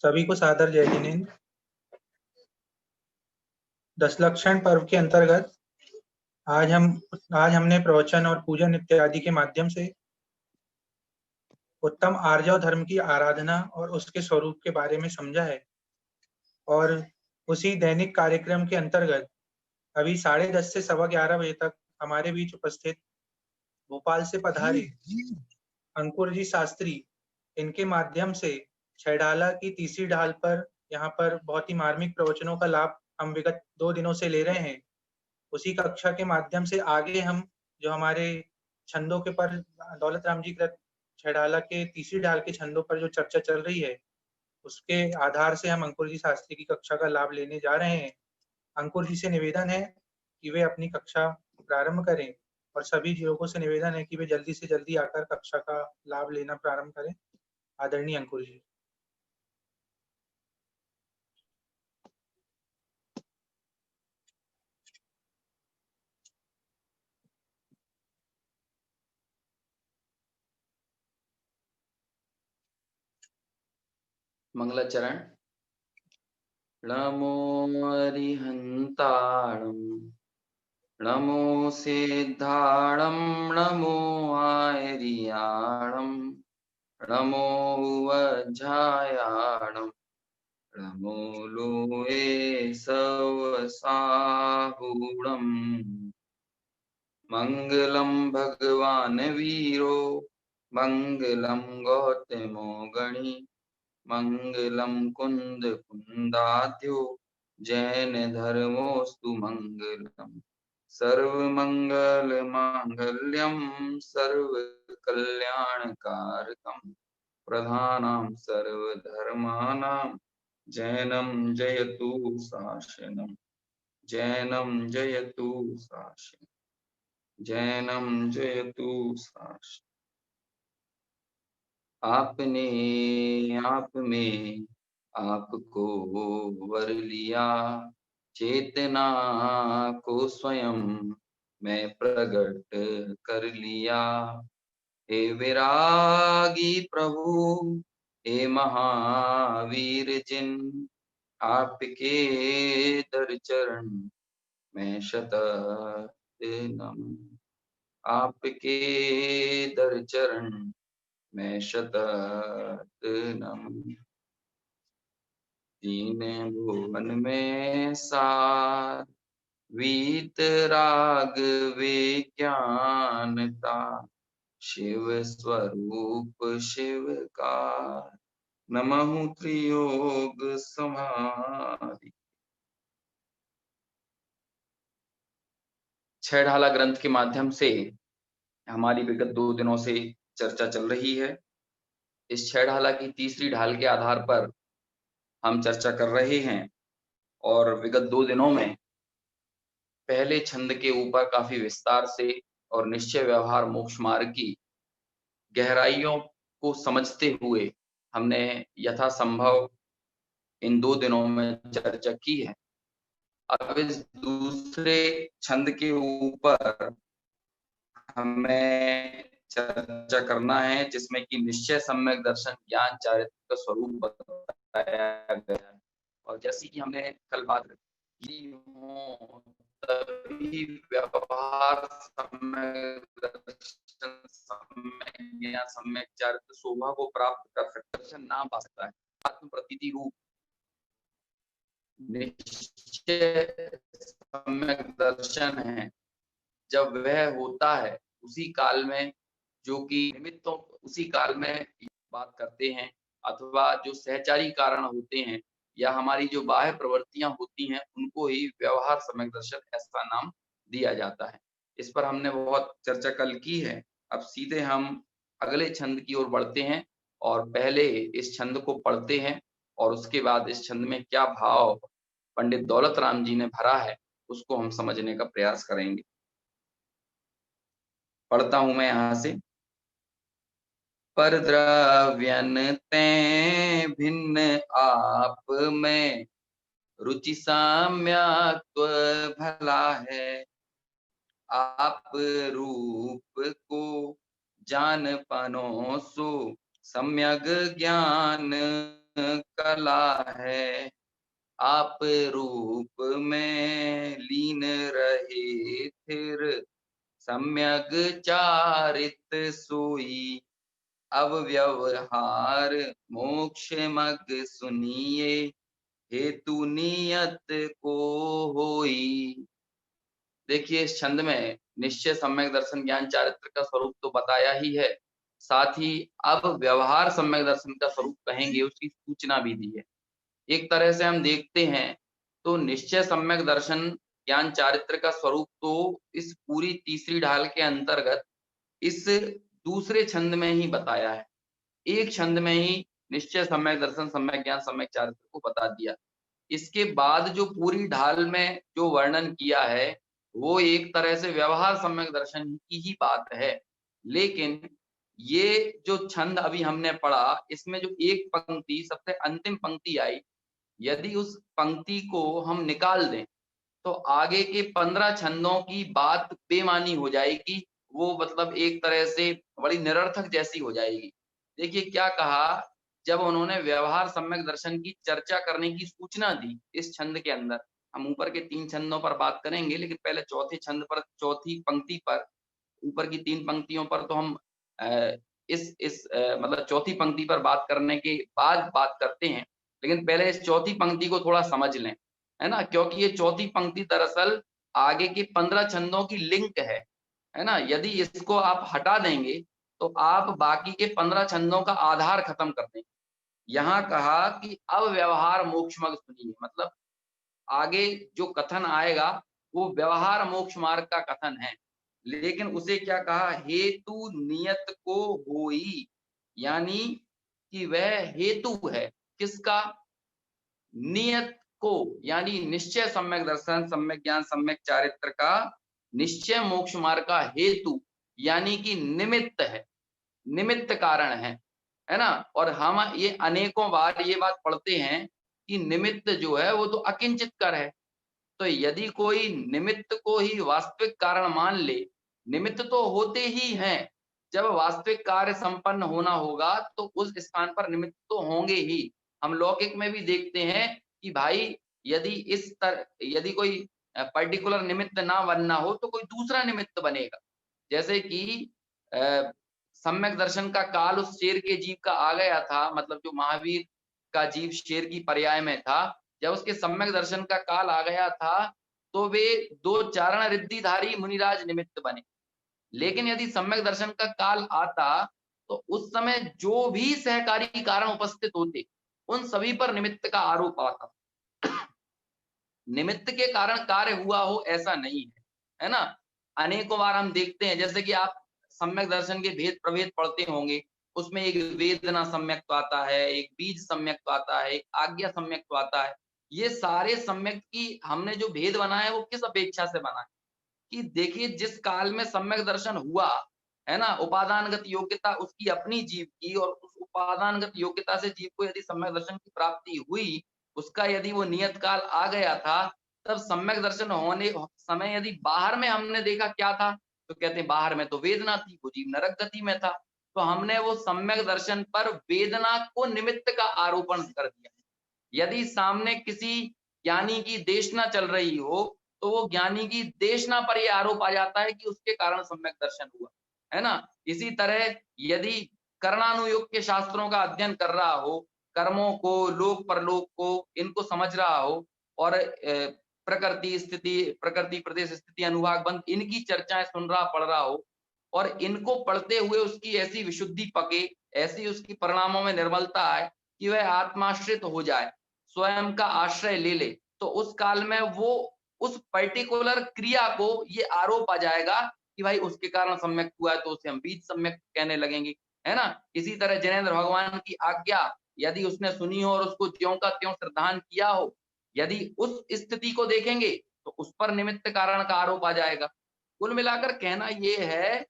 सभी को सादर जय जिनेन्द्र। दशलक्षण पर्व के अंतर्गत आज हमने प्रवचन और पूजन इत्यादि के माध्यम से उत्तम आर्जव धर्म की आराधना और उसके स्वरूप के बारे में समझा है। और उसी दैनिक कार्यक्रम के अंतर्गत अभी 10:30 से 11:15 बजे तक हमारे बीच उपस्थित भोपाल से पधारे अंकुर जी शास्त्री, इनके माध्यम से छैढाला की तीसरी ढाल पर यहाँ पर बहुत ही मार्मिक प्रवचनों का लाभ हम विगत 2 दिनों से ले रहे हैं। उसी कक्षा के माध्यम से आगे हम जो हमारे छंदों के पर दौलत राम जी कृत छैढाला के तीसरी ढाल के छंदों पर जो चर्चा चल रही है, उसके आधार से हम अंकुर जी शास्त्री की कक्षा का लाभ लेने जा रहे हैं। अंकुर जी से निवेदन है कि वे अपनी कक्षा प्रारंभ करें और सभी लोगों से निवेदन है कि वे जल्दी से जल्दी आकर कक्षा का लाभ लेना प्रारंभ करें। आदरणीय अंकुर जी। मंगलाचरण। नमो अरिहंताणं, नमो सिद्धाणं, नमो आर्याणं, नमो वज्रायाणं, नमो लोये सवसाहुणं। मंगलं भगवान् वीरो, मंगलं गौतमो गणी, मंगलम कुंद कुंदाद्यो, जैन धर्मोस्तु मंगलम। सर्वमंगल मांगल्यम, सर्व कल्याणकारकम, प्रधानां सर्वधर्माणां, जैनम जयतु शासनम, जैनम जयतु शासनम, जैनम जयतु शासनम। आपने आप में आपको वर लिया, चेतना को स्वयं मैं प्रकट कर लिया। हे विरागी प्रभु, हे महावीर जिन, आपके दर चरण मैं शतत नमन, आपके दर चरण मैं शतत नमन। तीन भुवन में सार, वीत राग विज्ञानता, शिव स्वरूप शिवकार, नमः त्रियोग समाधि। छैढाला ग्रंथ के माध्यम से हमारी विगत 2 दिनों से चर्चा चल रही है। इस छैढाला की तीसरी ढाल के आधार पर हम चर्चा कर रहे हैं और विगत 2 दिनों में पहले छंद के ऊपर काफी विस्तार से और निश्चय व्यवहार मोक्ष मार्ग की गहराइयों को समझते हुए हमने यथासंभव इन 2 दिनों में चर्चा की है। अब इस दूसरे छंद के ऊपर हमें चर्चा करना है, जिसमें कि निश्चय सम्यक दर्शन ज्ञान चारित्र का स्वरूप बताया गया है। और जैसे कि हमने कल बात की हो, तभी व्यवहार सम्यक दर्शन, सम्यक ज्ञान, सम्यक चारित्र शोभा को प्राप्त कर सकता, दर्शन ना पा सकता है। आत्म प्रतीति रूप निश्चय सम्यक दर्शन है, जब वह होता है उसी काल में, जो कि निमित्तों उसी काल में बात करते हैं, अथवा जो सहचारी कारण होते हैं या हमारी जो बाह्य प्रवृत्तियां होती हैं, उनको ही व्यवहार सम्यक दर्शन ऐसा नाम दिया जाता है। इस पर हमने बहुत चर्चा कल की है। अब सीधे हम अगले छंद की ओर बढ़ते हैं और पहले इस छंद को पढ़ते हैं और उसके बाद इस छंद में क्या भाव पंडित दौलत राम जी ने भरा है उसको हम समझने का प्रयास करेंगे। पढ़ता हूं मैं यहां से। पर द्रव्यन ते भिन्न आप में, रुचि साम्यत्व भला है। आप रूप को जान पनो सो, सम्यक ज्ञान कला है, आप रूप में लीन रहे फिर, सम्यक चारित सोई, अब व्यवहार मोक्ष मग सुनिए, हेतु नियत को होई। देखिए इस छंद में निश्चय, सम्यक दर्शन, ज्ञान, चारित्र का स्वरूप तो बताया ही है, साथ ही अब व्यवहार सम्यक दर्शन का स्वरूप कहेंगे उसकी सूचना भी दी है। एक तरह से हम देखते हैं तो निश्चय, सम्यक दर्शन, ज्ञान, चारित्र का स्वरूप तो इस पूरी तीसरी ढाल के अंतर्गत इस दूसरे छंद में ही बताया है। एक छंद में ही निश्चय, सम्यक दर्शन, सम्यक ज्ञान, सम्यक चारित्र को बता दिया। इसके बाद जो पूरी ढाल में जो वर्णन किया है वो एक तरह से व्यवहार सम्यक दर्शन की ही बात है। लेकिन ये जो छंद अभी हमने पढ़ा, इसमें जो एक पंक्ति, सबसे अंतिम पंक्ति आई, यदि उस पंक्ति को हम निकाल दें तो आगे के 15 छंदों की बात बेमानी हो जाएगी। वो मतलब एक तरह से बड़ी निरर्थक जैसी हो जाएगी। देखिए क्या कहा, जब उन्होंने व्यवहार सम्यक दर्शन की चर्चा करने की सूचना दी इस छंद के अंदर, हम ऊपर के 3 छंदों पर बात करेंगे, लेकिन पहले चौथे छंद पर, चौथी पंक्ति पर, ऊपर की 3 पंक्तियों पर तो हम मतलब चौथी पंक्ति पर बात करने के बाद बात करते हैं। लेकिन पहले इस चौथी पंक्ति को थोड़ा समझ लें, है ना? क्योंकि ये चौथी पंक्ति दरअसल आगे के 15 छंदों की लिंक है ना? यदि इसको आप हटा देंगे तो आप बाकी के 15 छंदों का आधार खत्म कर देंगे। यहाँ कहा कि अब व्यवहार मोक्ष मार्ग सुनिए, मतलब आगे जो कथन आएगा वो व्यवहार मोक्ष मार्ग का कथन है। लेकिन उसे क्या कहा, हेतु नियत को होई, यानी कि वह हेतु है किसका, नियत को, यानी निश्चय, सम्यक दर्शन, सम्यक ज्ञान, सम्यक चारित्र का निश्चय मोक्ष मार्ग का हेतु, यानी कि निमित्त है, निमित्त कारण है ना? और हम ये अनेकों बार ये बात पढ़ते हैं कि निमित्त जो है वो तो अकिंचित कर है। तो यदि कोई निमित्त को ही वास्तविक कारण मान ले, निमित्त तो होते ही हैं, जब वास्तविक कार्य संपन्न होना होगा तो उस स्थान पर निमित्त तो होंगे ही। हम लौकिक में भी देखते हैं कि भाई यदि कोई पर्टिकुलर निमित्त ना बनना हो तो कोई दूसरा निमित्त बनेगा। जैसे कि सम्यक दर्शन का काल उस शेर के जीव का आ गया था, मतलब जो महावीर का जीव शेर की पर्याय में था, जब उसके सम्यक दर्शन का काल आ गया था तो वे 2 चारण रिद्धिधारी मुनिराज निमित्त बने। लेकिन यदि सम्यक दर्शन का काल आता तो उस समय जो भी सहकारी कारण उपस्थित होते उन सभी पर निमित्त का आरोप आता। निमित्त के कारण कार्य हुआ हो ऐसा नहीं है ना? अनेकों बार हम देखते हैं, जैसे कि आप सम्यक दर्शन के भेद प्रभेद पढ़ते होंगे, उसमें एक वेदना सम्यक्त्व आता है, एक बीज सम्यक्त्व आता है, एक आज्ञा सम्यक्त्व आता है। ये सारे सम्यक की हमने जो भेद बनाया है वो किस अपेक्षा से बना है कि देखिए जिस काल में सम्यक दर्शन हुआ, है ना, उपादानगत योग्यता उसकी अपनी जीव की, और उस उपादानगत योग्यता से जीव को यदि सम्यक दर्शन की प्राप्ति हुई, उसका यदि वो नियत काल आ गया था, तब सम्यक दर्शन होने समय यदि बाहर में हमने देखा क्या था, तो कहते हैं बाहर में तो वेदना थी, वो जीव नरक गति में था। तो हमने वो सम्यक दर्शन पर वेदना को निमित्त का आरोपण कर दिया। यदि सामने किसी ज्ञानी की देशना चल रही हो तो वो ज्ञानी की देशना पर ये आरोप आ जाता है कि उसके कारण सम्यक दर्शन हुआ, है ना? इसी तरह यदि कर्णानुयोग के शास्त्रों का अध्ययन कर रहा हो, कर्मों को, लोक परलोक को, इनको समझ रहा हो, और प्रकृति स्थिति, प्रकृति प्रदेश स्थिति अनुभाग बंद, इनकी चर्चाएं सुन रहा, पढ़ रहा हो, और इनको पढ़ते हुए उसकी ऐसी विशुद्धि पके, ऐसी उसकी परिणामों में निर्मलता आए कि वह आत्माश्रित हो जाए, स्वयं का आश्रय ले ले, तो उस काल में वो उस पर्टिकुलर क्रिया को ये आरोप आ जाएगा कि भाई उसके कारण सम्यक हुआ है, तो उसे हम बीज सम्यक कहने लगेंगे, है ना? इसी तरह जिनेंद्र भगवान की आज्ञा यदि उसने सुनी हो और उसको ज्यों का त्यों श्रद्धान किया हो, यदि उस स्थिति को देखेंगे तो उस पर निमित्त कारण का आरोप आ जाएगा। कुल मिलाकर कहना ये है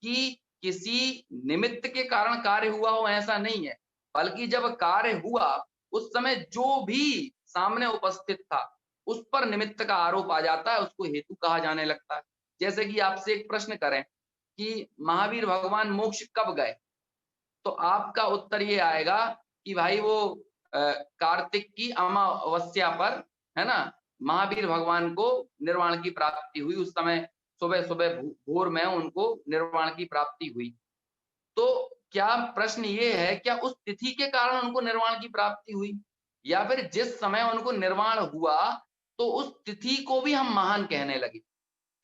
कि किसी निमित्त के कारण कार्य हुआ हो ऐसा नहीं है, बल्कि जब कार्य हुआ उस समय जो भी सामने उपस्थित था उस पर निमित्त का आरोप आ जाता है, उसको हेतु कहा जाने लगता है। जैसे कि आपसे एक प्रश्न करें कि महावीर भगवान मोक्ष कब गए, तो आपका उत्तर ये आएगा कि भाई वो कार्तिक की अमावस्या पर, है ना, महावीर भगवान को निर्वाण की प्राप्ति हुई। उस समय सुबह सुबह भोर में उनको निर्वाण की प्राप्ति हुई। तो क्या प्रश्न ये है, क्या उस तिथि के कारण उनको निर्वाण की प्राप्ति हुई, या फिर जिस समय उनको निर्वाण हुआ तो उस तिथि को भी हम महान कहने लगे?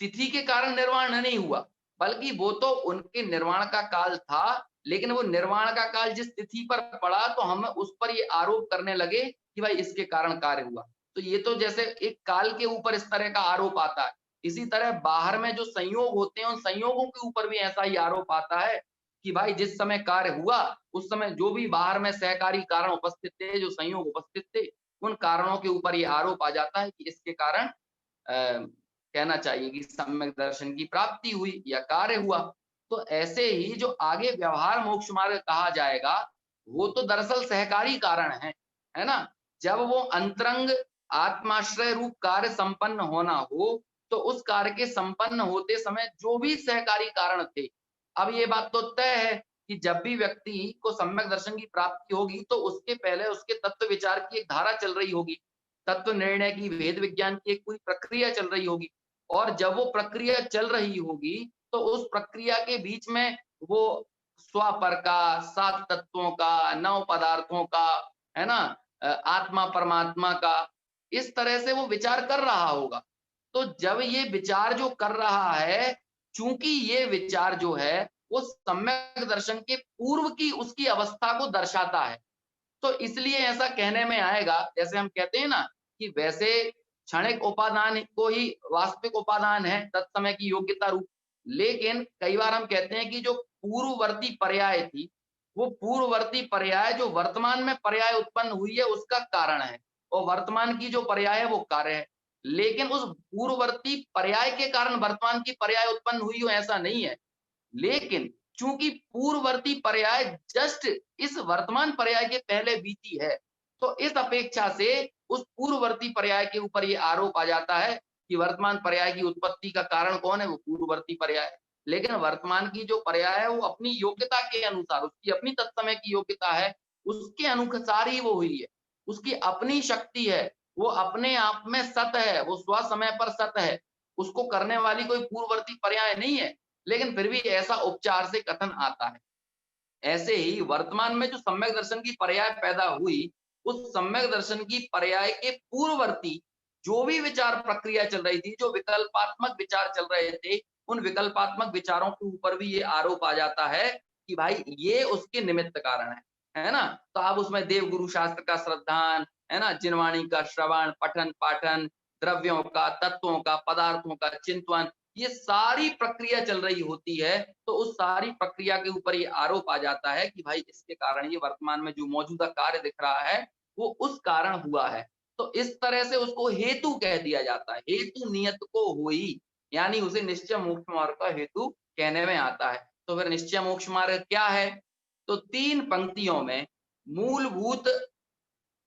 तिथि के कारण निर्वाण नहीं हुआ, बल्कि वो तो उनके निर्वाण का काल था, लेकिन वो निर्वाण का काल जिस तिथि पर पड़ा तो हम उस पर ये आरोप करने लगे कि भाई इसके कारण कार्य हुआ। तो ये तो जैसे एक काल के ऊपर इस तरह का आरोप आता है, इसी तरह बाहर में जो संयोग होते हैं उन संयोगों के ऊपर भी ऐसा ही आरोप आता है कि भाई जिस समय कार्य हुआ उस समय जो भी बाहर में सहकारी कारण उपस्थित थे, जो संयोग उपस्थित थे, उन कारणों के ऊपर ये आरोप आ जाता है कि इसके कारण कहना चाहिए कि सम्यक दर्शन की प्राप्ति हुई या कार्य हुआ। तो ऐसे ही जो आगे व्यवहार मोक्ष मार्ग कहा जाएगा, वो तो दरअसल सहकारी कारण है ना? जब वो अंतरंग आत्माश्रय रूप कार्य संपन्न होना हो, तो उस कार्य के संपन्न होते समय जो भी सहकारी कारण थे, अब ये बात तो तय है कि जब भी व्यक्ति को सम्यक दर्शन की प्राप्ति होगी, तो उसके पहले उसके तत्व विचार की एक धारा चल रही होगी, तत्व निर्णय की, वेद विज्ञान की एक पूरी प्रक्रिया चल रही होगी। और जब वो प्रक्रिया चल रही होगी तो उस प्रक्रिया के बीच में वो स्वापर का, सात तत्वों का, नौ पदार्थों का, है ना, आत्मा परमात्मा का, इस तरह से वो विचार कर रहा होगा। तो जब ये विचार जो कर रहा है, चूंकि ये विचार जो है वो सम्यक दर्शन के पूर्व की उसकी अवस्था को दर्शाता है, तो इसलिए ऐसा कहने में आएगा, जैसे हम कहते हैं ना कि वैसे क्षणिक उपादान को ही वास्तविक उपादान है तत्समय की योग्यता रूप, लेकिन कई बार हम कहते हैं कि जो पूर्ववर्ती पर्याय थी, वो पूर्ववर्ती पर्याय जो वर्तमान में पर्याय उत्पन्न हुई है उसका कारण है, और वर्तमान की जो पर्याय है वो कार्य है। लेकिन उस पूर्ववर्ती पर्याय के कारण वर्तमान की पर्याय उत्पन्न हुई हो ऐसा नहीं है, लेकिन चूंकि पूर्ववर्ती पर्याय जस्ट इस वर्तमान पर्याय के पहले बीती है, तो इस अपेक्षा से उस पूर्ववर्ती पर्याय के ऊपर ये आरोप आ जाता है कि वर्तमान पर्याय की उत्पत्ति का कारण कौन है, वो पूर्ववर्ती पर्याय। लेकिन वर्तमान की जो पर्याय है वो अपनी योग्यता के अनुसार, उसकी अपनी तत्समय की योग्यता है, उसके अनुसार ही वो हुई है, उसकी अपनी शक्ति है, वो अपने आप में सत है, वो स्व समय पर सत है, उसको करने वाली कोई पूर्ववर्ती पर्याय नहीं है, लेकिन फिर भी ऐसा उपचार से कथन आता है। ऐसे ही वर्तमान में जो सम्यक दर्शन की पर्याय पैदा हुई, उस सम्यक दर्शन की पर्याय के पूर्ववर्ती जो भी विचार प्रक्रिया चल रही थी, जो विकल्पात्मक विचार चल रहे थे, उन विकल्पात्मक विचारों के ऊपर भी ये आरोप आ जाता है कि भाई ये उसके निमित्त कारण है ना? तो आप उसमें देवगुरु शास्त्र का श्रद्धान, है ना, जिनवाणी का श्रवण, पठन पाठन, द्रव्यों का, तत्वों का, पदार्थों का चिंतन, ये सारी प्रक्रिया चल रही होती है, तो उस सारी प्रक्रिया के ऊपर ये आरोप आ जाता है कि भाई इसके कारण ये वर्तमान में जो मौजूदा कार्य दिख रहा है वो उस कारण हुआ है। तो इस तरह से उसको हेतु कह दिया जाता है, हेतु नियत को होई, यानी उसे निश्चय मोक्ष मार्ग का हेतु कहने में आता है। तो फिर निश्चय मोक्ष मार्ग क्या है? तो 3 पंक्तियों में मूलभूत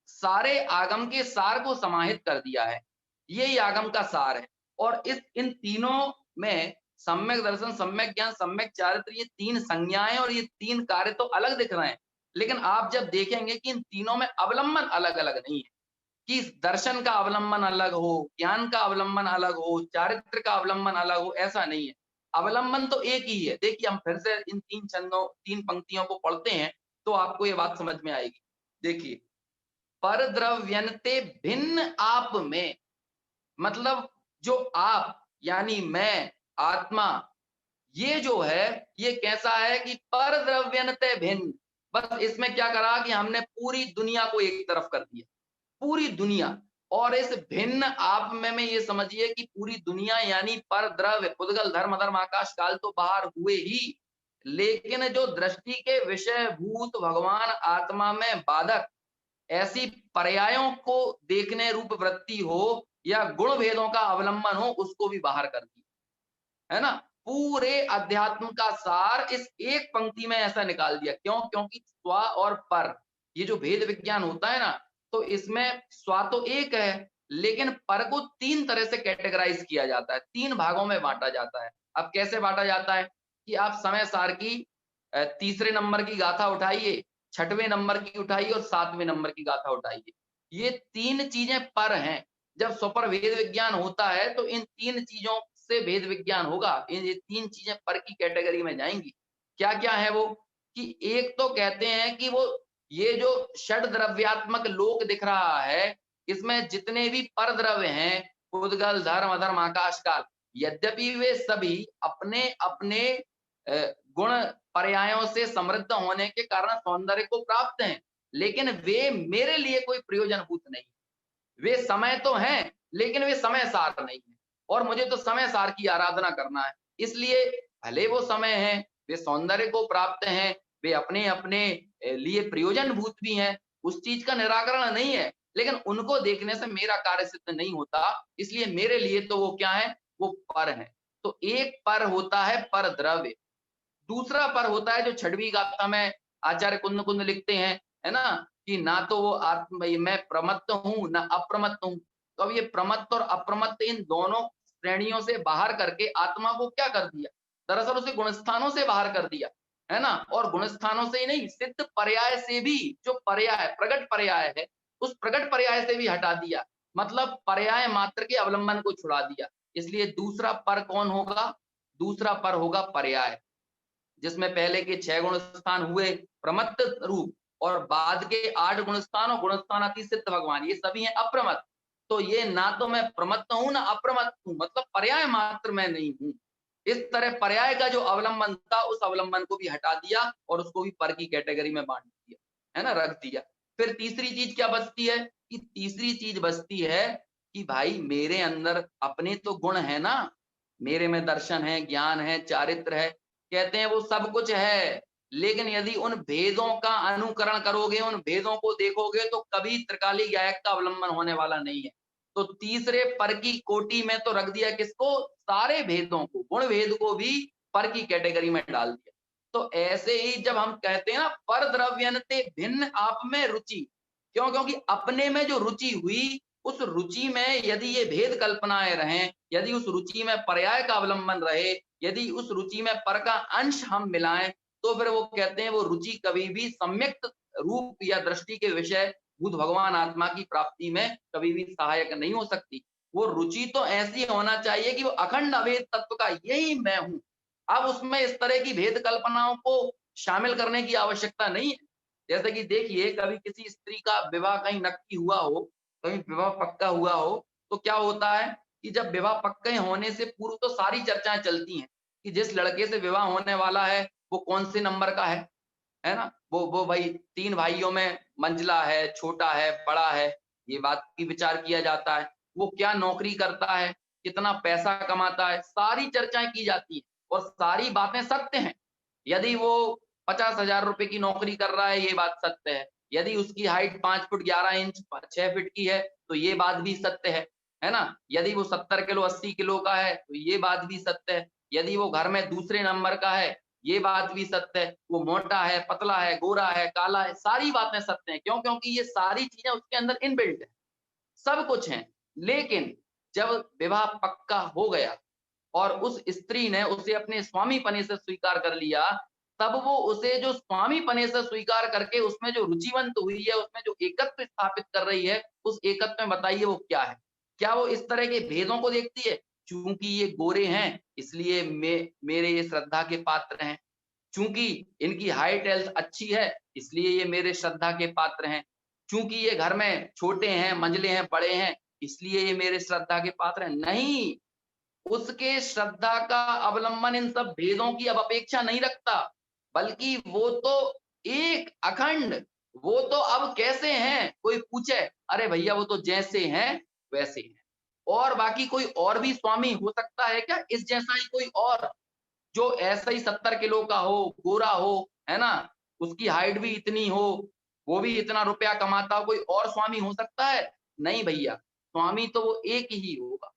सारे आगम के सार को समाहित कर दिया है, यही आगम का सार है। और इन तीनों में सम्यक दर्शन, सम्यक ज्ञान, सम्यक चारित्र, ये 3 संज्ञाएं और ये 3 कार्य तो अलग दिख रहे हैं, लेकिन आप जब देखेंगे कि इन तीनों में अवलंबन अलग अलग नहीं है, कि दर्शन का अवलंबन अलग हो, ज्ञान का अवलंबन अलग हो, चारित्र का अवलंबन अलग हो, ऐसा नहीं है, अवलंबन तो एक ही है। देखिए हम फिर से इन 3 पंक्तियों को पढ़ते हैं तो आपको ये बात समझ में आएगी। देखिए, पर द्रव्यन्ते भिन्न आप में, मतलब जो आप यानी मैं, आत्मा, ये जो है ये कैसा है कि पर द्रव्यन्ते भिन्न, बस इसमें क्या करा कि हमने पूरी दुनिया को एक तरफ कर दिया, पूरी दुनिया। और इस भिन्न आप में ये समझिए कि पूरी दुनिया यानी पर द्रव्य, उद्गल, धर्म, अधर्म, आकाश, काल तो बाहर हुए ही, लेकिन जो दृष्टि के विषय भूत भगवान आत्मा में बाधक ऐसी पर्यायों को देखने रूप वृत्ति हो या गुण भेदों का अवलंबन हो, उसको भी बाहर कर दिया, है ना? पूरे अध्यात्म का सार इस एक पंक्ति में ऐसा निकाल दिया। क्यों? क्योंकि स्व और पर, ये जो भेद विज्ञान होता है ना, तो इसमें स्व तो एक है, लेकिन पर को 3 तरह से कैटेगराइज किया जाता है, 3 भागों में बांटा जाता है। अब कैसे बांटा जाता है कि आप समय सार की तीसरे नंबर की गाथा उठाइए, 6वें नंबर की उठाइए और 7वें नंबर की गाथा उठाइए। ये 3 चीजें पर हैं। जब स्वपर भेद विज्ञान होता है तो इन 3 चीजों से भेद विज्ञान होगा। ये 3 चीजें पर की कैटेगरी में जाएंगी। क्या-क्या है वो? कि एक तो कहते हैं कि वो ये जो षड द्रव्यात्मक लोक दिख रहा है, इसमें जितने भी पर द्रव्य हैं, उद्गल, धर्म, अधर्म, आकाश, काल, यद्यपि वे सभी अपने-अपने गुण पर्यायों से समृद्ध होने के कारण सौंदर्य को प्राप्त हैं, लेकिन वे मेरे लिए कोई प्रयोजनभूत नहीं। वे समय तो हैं, लेकिन वे समय सार नहीं है और मुझे तो समय सार की आराधना करना है। इसलिए भले वो समय हैं, वे सौंदर्य को प्राप्त हैं, वे अपने-अपने लिए प्रयोजनभूत भी हैं, उस चीज का निराकरण नहीं है, लेकिन उनको देखने से मेरा कार्य सिद्ध नहीं होता, इसलिए मेरे लिए तो वो क्या है? वो पर हैं। तो एक पर होता है पर द्रव्य, दूसरा पर होता है जो 6वीं गाथा में आचार्य कुंद लिखते हैं, है ना? कि ना तो वो मैं प्रमत्त हूँ, ना अप्रमत्त हूँ। तो अब ये प्रमत्त और अप्रमत्त इन दोनों श्रेणियों से बाहर करके आत्मा को क्या कर दिया? दरअसल उसे गुणस्थानों से बाहर कर दिया, है ना? और गुणस्थानों से ही नहीं, सिद्ध पर्याय से भी, जो पर्याय प्रगट पर्याय है, उस प्रगट पर्याय से भी हटा दिया। मतलब पर्याय मात्र के अवलंबन को छुड़ा दिया। इसलिए दूसरा पर कौन होगा? दूसरा पर होगा पर्याय। जिसमें पहले के 6 गुण स्थान हुए प्रमत्त रूप और बाद के 8 गुण स्थान और गुणस्थान अति सिद्ध भगवान, ये सभी हैं अप्रमत्त। तो ये ना तो मैं प्रमत्त हूं ना अप्रमत्त हूं, मतलब पर्याय मात्र मैं नहीं हूं। इस तरह पर्याय का जो अवलंबन था उस अवलंबन को भी हटा दिया और उसको भी पर की कैटेगरी में बांट दिया, है ना, रख दिया। फिर तीसरी चीज क्या बचती है? कि तीसरी चीज बचती है कि भाई मेरे अंदर अपने तो गुण है ना, मेरे में दर्शन है, ज्ञान है, चारित्र है, कहते हैं वो सब कुछ है, लेकिन यदि उन भेदों का अनुकरण करोगे, उन भेदों को देखोगे तो कभी त्रिकाली गायक का अवलंबन होने वाला नहीं है। तो तीसरे पर की कोटि में तो रख दिया किसको? सारे भेदों को, गुण भेद को भी पर की कैटेगरी में डाल दिया। तो ऐसे ही जब हम कहते हैं ना पर द्रव्यन्ते भिन्न आप में रुचि, क्यों? क्योंकि अपने में जो रुचि हुई, उस रुचि में यदि ये भेद कल्पनाएं रहें, यदि उस रुचि में पर्याय का अवलंबन रहे, यदि उस रुचि में पर का अंश हम मिलाएं, तो फिर वो कहते हैं वो रुचि कभी भी सम्यक रूप या दृष्टि के विषय बुद्ध भगवान आत्मा की प्राप्ति में कभी भी सहायक नहीं हो सकती। वो रुचि तो ऐसी होना चाहिए कि वो अखंड अभेद तत्व का यही मैं हूं। अब उसमें इस तरह की भेद कल्पनाओं को शामिल करने की आवश्यकता नहीं है। जैसे कि देखिए, कभी किसी स्त्री का विवाह कहीं नक्की हुआ हो, कहीं विवाह पक्का हुआ हो, तो क्या होता है कि जब विवाह पक्के होने से पूर्व तो सारी चर्चाएं चलती हैं कि जिस लड़के से विवाह होने वाला है वो कौन से नंबर का है ना? वो भाई 3 भाइयों में मंझला है, छोटा है, बड़ा है, ये बात की विचार किया जाता है। वो क्या नौकरी करता है, कितना पैसा कमाता है, सारी चर्चाएं की जाती हैं और सारी बातें सत्य हैं। यदि वो 50,000 रुपए की नौकरी कर रहा है, ये बात सत्य है। यदि उसकी हाइट 5 फुट 11 इंच 6 फीट की है, तो ये बात भी सत्य है ना? यदि वो 70 किलो 80 किलो का है, तो ये बात भी सत्य है। यदि वो घर में दूसरे नंबर का है, ये बात भी सत्य है। वो मोटा है, पतला है, गोरा है, काला है, सारी बातें सत्य हैं। क्यों? क्योंकि ये सारी चीजें उसके अंदर इनबिल्ट है, सब कुछ है। लेकिन जब विवाह पक्का हो गया और उस स्त्री ने उसे अपने स्वामी पने से स्वीकार कर लिया, तब वो उसे जो स्वामी पने से स्वीकार करके उसमें जो रुचिवंत हुई है, उसमें जो एकत्व स्थापित कर रही है, उस एकत्व में बताइए वो क्या है? क्या वो इस तरह के भेदों को देखती है? चूंकि ये गोरे हैं, इसलिए मेरे ये श्रद्धा के पात्र हैं। चूंकि इनकी हाइट हेल्थ अच्छी है, इसलिए ये मेरे श्रद्धा के पात्र हैं। चूंकि ये घर में छोटे हैं, मंझले हैं, बड़े हैं, इसलिए ये मेरे श्रद्धा के पात्र हैं। नहीं, उसके श्रद्धा का अवलंबन इन सब भेदों की अब अपेक्षा नहीं रखता, बल्कि वो तो एक अखंड, वो तो अब कैसे हैं कोई पूछे, अरे भैया वो तो जैसे हैं वैसे हैं। और बाकी कोई और भी स्वामी हो सकता है क्या इस जैसा ही कोई और, जो ऐसा ही 70 किलो का हो, गोरा हो, है ना, उसकी हाइट भी इतनी हो, वो भी इतना रुपया कमाता हो, कोई और स्वामी हो सकता है? नहीं भैया, स्वामी तो वो एक ही होगा।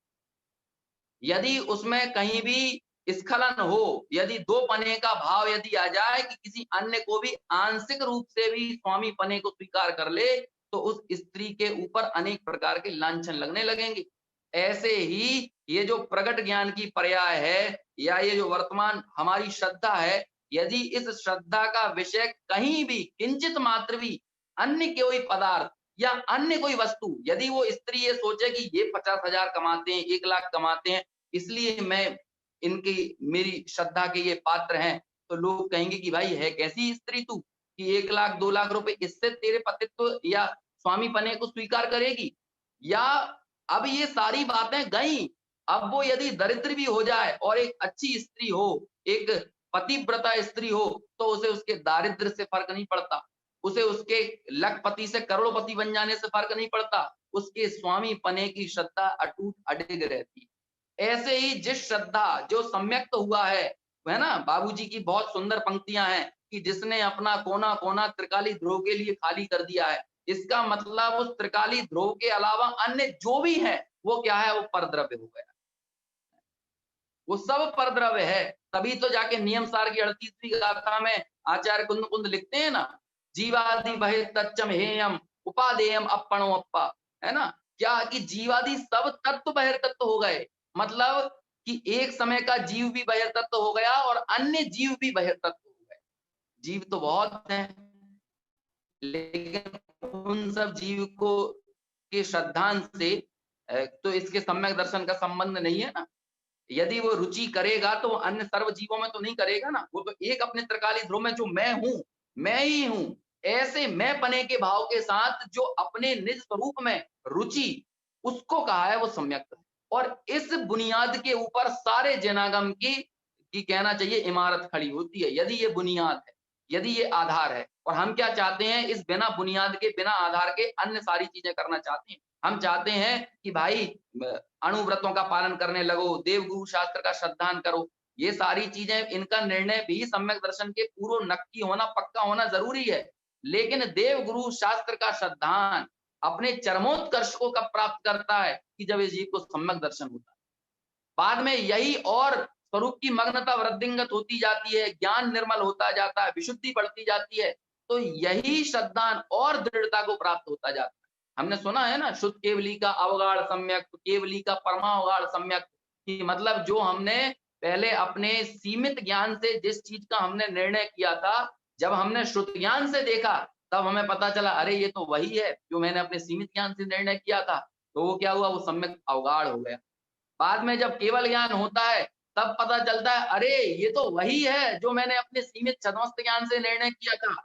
यदि उसमें कहीं भी स्खलन हो, यदि दो पने का भाव यदि आ जाए कि किसी अन्य को भी आंशिक रूप से भी स्वामी पने को स्वीकार कर ले, तो उस स्त्री के ऊपर अनेक प्रकार के लांछन लगने लगेंगे। ऐसे ही ये जो प्रगट ज्ञान की पर्याय है या ये जो वर्तमान हमारी श्रद्धा है, यदि इस श्रद्धा का विषय कहीं भी किंचित मात्र भी अन्य कोई पदार्थ या अन्य कोई वस्तु, यदि वो स्त्री ये सोचे कि ये 50,000 कमाते हैं, 1 लाख कमाते हैं, इसलिए मैं इनकी मेरी श्रद्धा के ये पात्र हैं, तो लोग कहेंगे कि भाई है कैसी स्त्री तू कि 1 लाख 2 लाख रुपए इससे तेरे पतित्व या स्वामी पने को स्वीकार करेगी। या अब ये सारी बातें गई, अब वो यदि दरिद्र भी हो जाए और एक अच्छी स्त्री हो, एक पतिव्रता स्त्री हो, तो उसे उसके दारिद्र्य से फर्क नहीं पड़ता, उसे उसके लखपति से करोड़पति बन जाने से फर्क नहीं पड़ता, उसके स्वामी पने की श्रद्धा अटूट अडिग रहती। ऐसे ही जिस श्रद्धा जो सम्यक्त हुआ है ना, बाबूजी की बहुत सुंदर पंक्तियां हैं कि जिसने अपना कोना कोना त्रिकाली ध्रुव के लिए खाली कर दिया है, इसका मतलब उस त्रिकाली ध्रुव के अलावा अन्य जो भी है वो क्या है, वो परद्रव्य हो गया, वो सब परद्रव्य है। तभी तो जाके नियम सार की 38वीं गाथा में आचार्य कुंद कुंद लिखते हैं ना, जीवादि बहिर्तच्चम हेयम उपादेयम अपणो अप्पा, है ना, क्या कि जीवादि सब तत्व बहिर्तत्व हो गए, मतलब कि एक समय का जीव भी बहिर्तत्व हो गया और अन्य जीव भी बहिर्तत्व हो गए। जीव तो बहुत हैं, लेकिन उन सब जीव को के श्रद्धांश से तो इसके सम्यक दर्शन का संबंध नहीं है ना। यदि वो रुचि करेगा तो अन्य सर्व जीवों में तो नहीं करेगा ना, वो तो एक अपने त्रिकाली ध्रुव में जो मैं हूं, मैं ही हूं, ऐसे मैं पने के भाव के साथ जो अपने निज स्वरूप में रुचि, उसको कहा है वो सम्यक। और इस बुनियाद के ऊपर सारे जनागम की कहना चाहिए इमारत खड़ी होती है, यदि ये बुनियाद है, यदि ये आधार है। और हम क्या चाहते हैं, इस बिना बुनियाद के बिना आधार के अन्य सारी चीजें करना चाहते हैं। हम चाहते हैं कि भाई अणुव्रतों का पालन करने लगो, देवगुरु शास्त्र का श्रद्धान करो, ये सारी चीजें, इनका निर्णय भी सम्यक दर्शन के पूर्व नक्की होना, पक्का होना जरूरी है। लेकिन देवगुरु शास्त्र का श्रद्धान अपने चरमोत्कर्ष को कब प्राप्त करता है कि जब इस जीव को सम्यक दर्शन होता है। बाद में यही और स्वरूप की मग्नता वृद्धिंगत होती जाती है, ज्ञान निर्मल होता जाता है, विशुद्धि बढ़ती जाती है, तो यही श्रद्धान और दृढ़ता को प्राप्त होता जाता है। हमने सुना है ना, शुद्ध केवली का अवगाढ़ सम्यक, केवली का परमावगाढ़ सम्यक, कि मतलब जो हमने पहले अपने सीमित ज्ञान से जिस चीज का हमने निर्णय किया था, जब हमने शुद्ध ज्ञान से देखा तब हमें पता चला अरे ये तो वही है जो मैंने अपने सीमित ज्ञान से निर्णय किया था, तो वो क्या हुआ, वो सम्यक अवगाढ़ हो गया। बाद में जब केवल ज्ञान होता है तब पता चलता है अरे ये तो वही है जो मैंने अपने सीमित छद्मस्त ज्ञान से निर्णय किया था।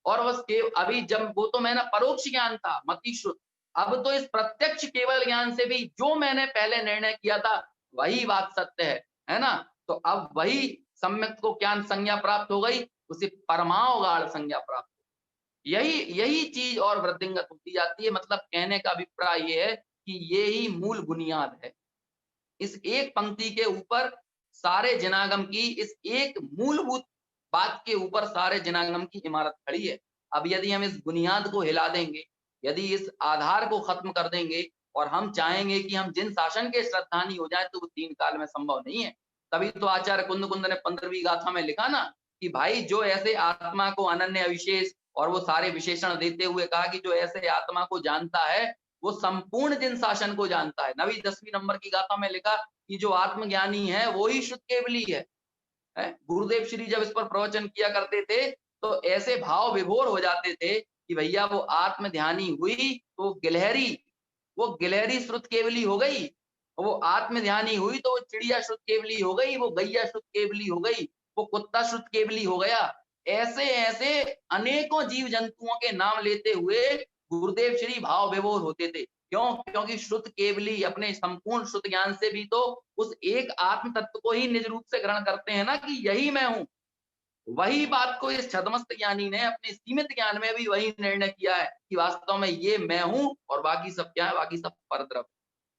और बस अभी जब वो तो मैंने परोक्ष ज्ञान था मति शुद्ध, अब तो इस प्रत्यक्ष केवल ज्ञान से भी जो मैंने पहले निर्णय किया था वही बात सत्य है ना। तो अब वही सम्यक को ज्ञान संज्ञा प्राप्त हो गई, उसे परमावगाढ़ संज्ञा प्राप्त, यही चीज और वृद्धिंगत होती जाती है। मतलब कहने का अभिप्राय ये है कि ये ही मूल बुनियाद है। इस एक पंक्ति के ऊपर सारे जनागम की, इस एक मूलभूत बात के ऊपर सारे जनागम की इमारत खड़ी है। अब यदि हम इस बुनियाद को हिला देंगे, यदि इस आधार को खत्म कर देंगे और हम चाहेंगे कि हम जिन शासन के श्रद्धानी हो जाए, तो वो 3 काल में संभव नहीं है। तभी तो आचार्य कुंद कुंद ने 15वीं गाथा में लिखा ना कि भाई जो ऐसे आत्मा को अनन्य विशेष, और वो सारे विशेषण देते हुए कहा कि जो ऐसे आत्मा को जानता है वो संपूर्ण जिन शासन को जानता है। 9वीं 10वीं नंबर की गाथा में लिखा कि जो आत्मज्ञानी है वो ही शुद्ध केवली है। गुरुदेव श्री जब इस पर प्रवचन किया करते थे तो ऐसे भाव विभोर हो जाते थे कि भैया वो आत्म ध्यानी हुई तो वो गिलहरी श्रुत केवली हो गई, वो आत्म ध्यानी हुई तो वो चिड़िया शुद्ध केवली हो गई, वो गैया शुद्ध केवली हो गई, वो कुत्ता शुद्ध केवली हो गया। ऐसे ऐसे अनेकों जीव जंतुओं के नाम लेते हुए गुरुदेव श्री भाव विभोर होते थे। क्यों? क्योंकि शुद्ध केवली अपने संपूर्ण शुद्ध ज्ञान से भी तो उस एक आत्म तत्व को ही निज रूप से ग्रहण करते हैं ना कि यही मैं हूं। वही बात को इस छद्मस्त ज्ञानी ने अपने सीमित ज्ञान में भी वही निर्णय किया है कि वास्तव में ये मैं हूं और बाकी सब क्या है, बाकी सब परद्रव्य,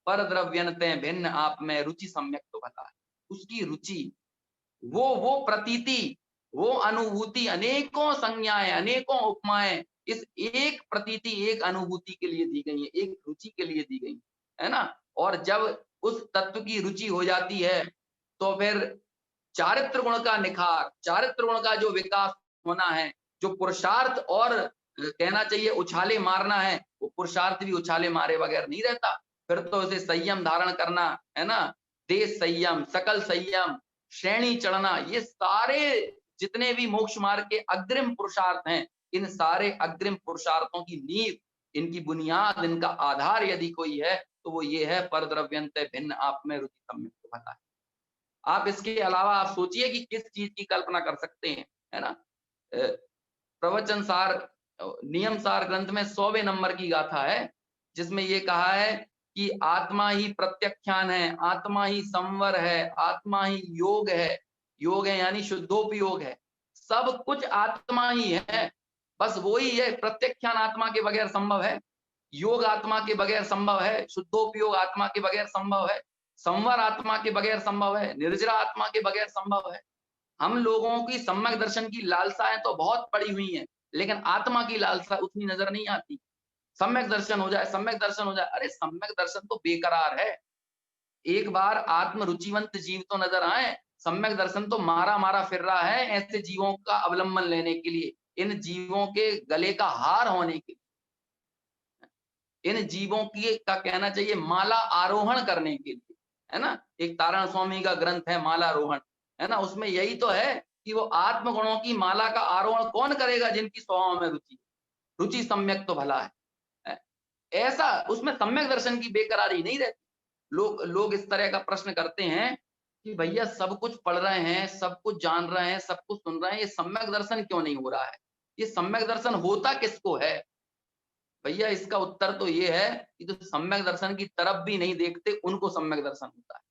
परद्रव्यनते भिन्न आप में रुचि सम्यक तो भला है। उसकी रुचि, वो प्रतीति, वो अनुभूति, अनेकों संज्ञाएं, अनेकों उपमाएं इस एक प्रतीति, एक अनुभूति के लिए दी गई है, एक रुचि के लिए दी गई है ना। और जब उस तत्व की रुचि हो जाती है तो फिर चारित्र गुण का निखार, चारित्र गुण का जो विकास होना है, जो पुरुषार्थ और कहना चाहिए उछाले मारना है, वो पुरुषार्थ भी उछाले मारे बगैर नहीं रहता। फिर तो उसे संयम धारण करना है ना, देश संयम, सकल संयम, श्रेणी चढ़ना, ये सारे जितने भी मोक्ष मार्ग के अग्रिम पुरुषार्थ हैं, इन सारे अग्रिम पुरुषार्थों की नींव, इनकी बुनियाद, इनका आधार यदि कोई है तो वो ये है परद्रव्यंत भिन्न आप में रुचि सम्यक्त भला है। आप इसके अलावा आप सोचिए कि किस चीज की कल्पना कर सकते हैं, है ना। प्रवचन सार नियम सार ग्रंथ में 100वें नंबर की गाथा है, जिसमें ये कहा है कि आत्मा ही प्रत्यख्यान है, आत्मा ही संवर है, आत्मा ही योग है। योग है यानी शुद्धोपयोग है, सब कुछ आत्मा ही है, बस वही है। प्रत्यख्यान आत्मा के बगैर संभव है, योग आत्मा के बगैर संभव है, शुद्धोपयोग आत्मा के बगैर संभव है, संवर आत्मा के बगैर संभव है, निर्जरा आत्मा के बगैर संभव है। हम लोगों की सम्यक दर्शन की लालसाएं तो बहुत पड़ी हुई हैं, लेकिन आत्मा की लालसा उतनी नजर नहीं आती। सम्यक दर्शन हो जाए, सम्यक दर्शन हो जाए, अरे सम्यक दर्शन तो बेकरार है। एक बार आत्म रुचिवंत जीव तो नजर आए, सम्यक दर्शन तो मारा मारा फिर रहा है ऐसे जीवों का अवलंबन लेने के लिए, इन जीवों के गले का हार होने के लिए, इन जीवों की का कहना चाहिए माला आरोहण करने के लिए, है ना। एक तारण स्वामी का ग्रंथ है मालारोहण, है ना, उसमें यही तो है कि वो आत्म गुणों की माला का आरोहण कौन करेगा जिनकी स्वभाव में रुचि, रुचि सम्यक तो भला है। ऐसा उसमें सम्यक दर्शन की बेकरारी नहीं रहती। लोग इस तरह का प्रश्न करते हैं कि भैया सब कुछ पढ़ रहे हैं, सब कुछ जान रहे हैं, सब कुछ सुन रहे हैं, ये सम्यक दर्शन क्यों नहीं हो रहा है? ये सम्यक दर्शन होता किसको है? भैया इसका उत्तर तो ये है कि जो सम्यक दर्शन की तरफ भी नहीं देखते उनको सम्यक दर्शन होता है।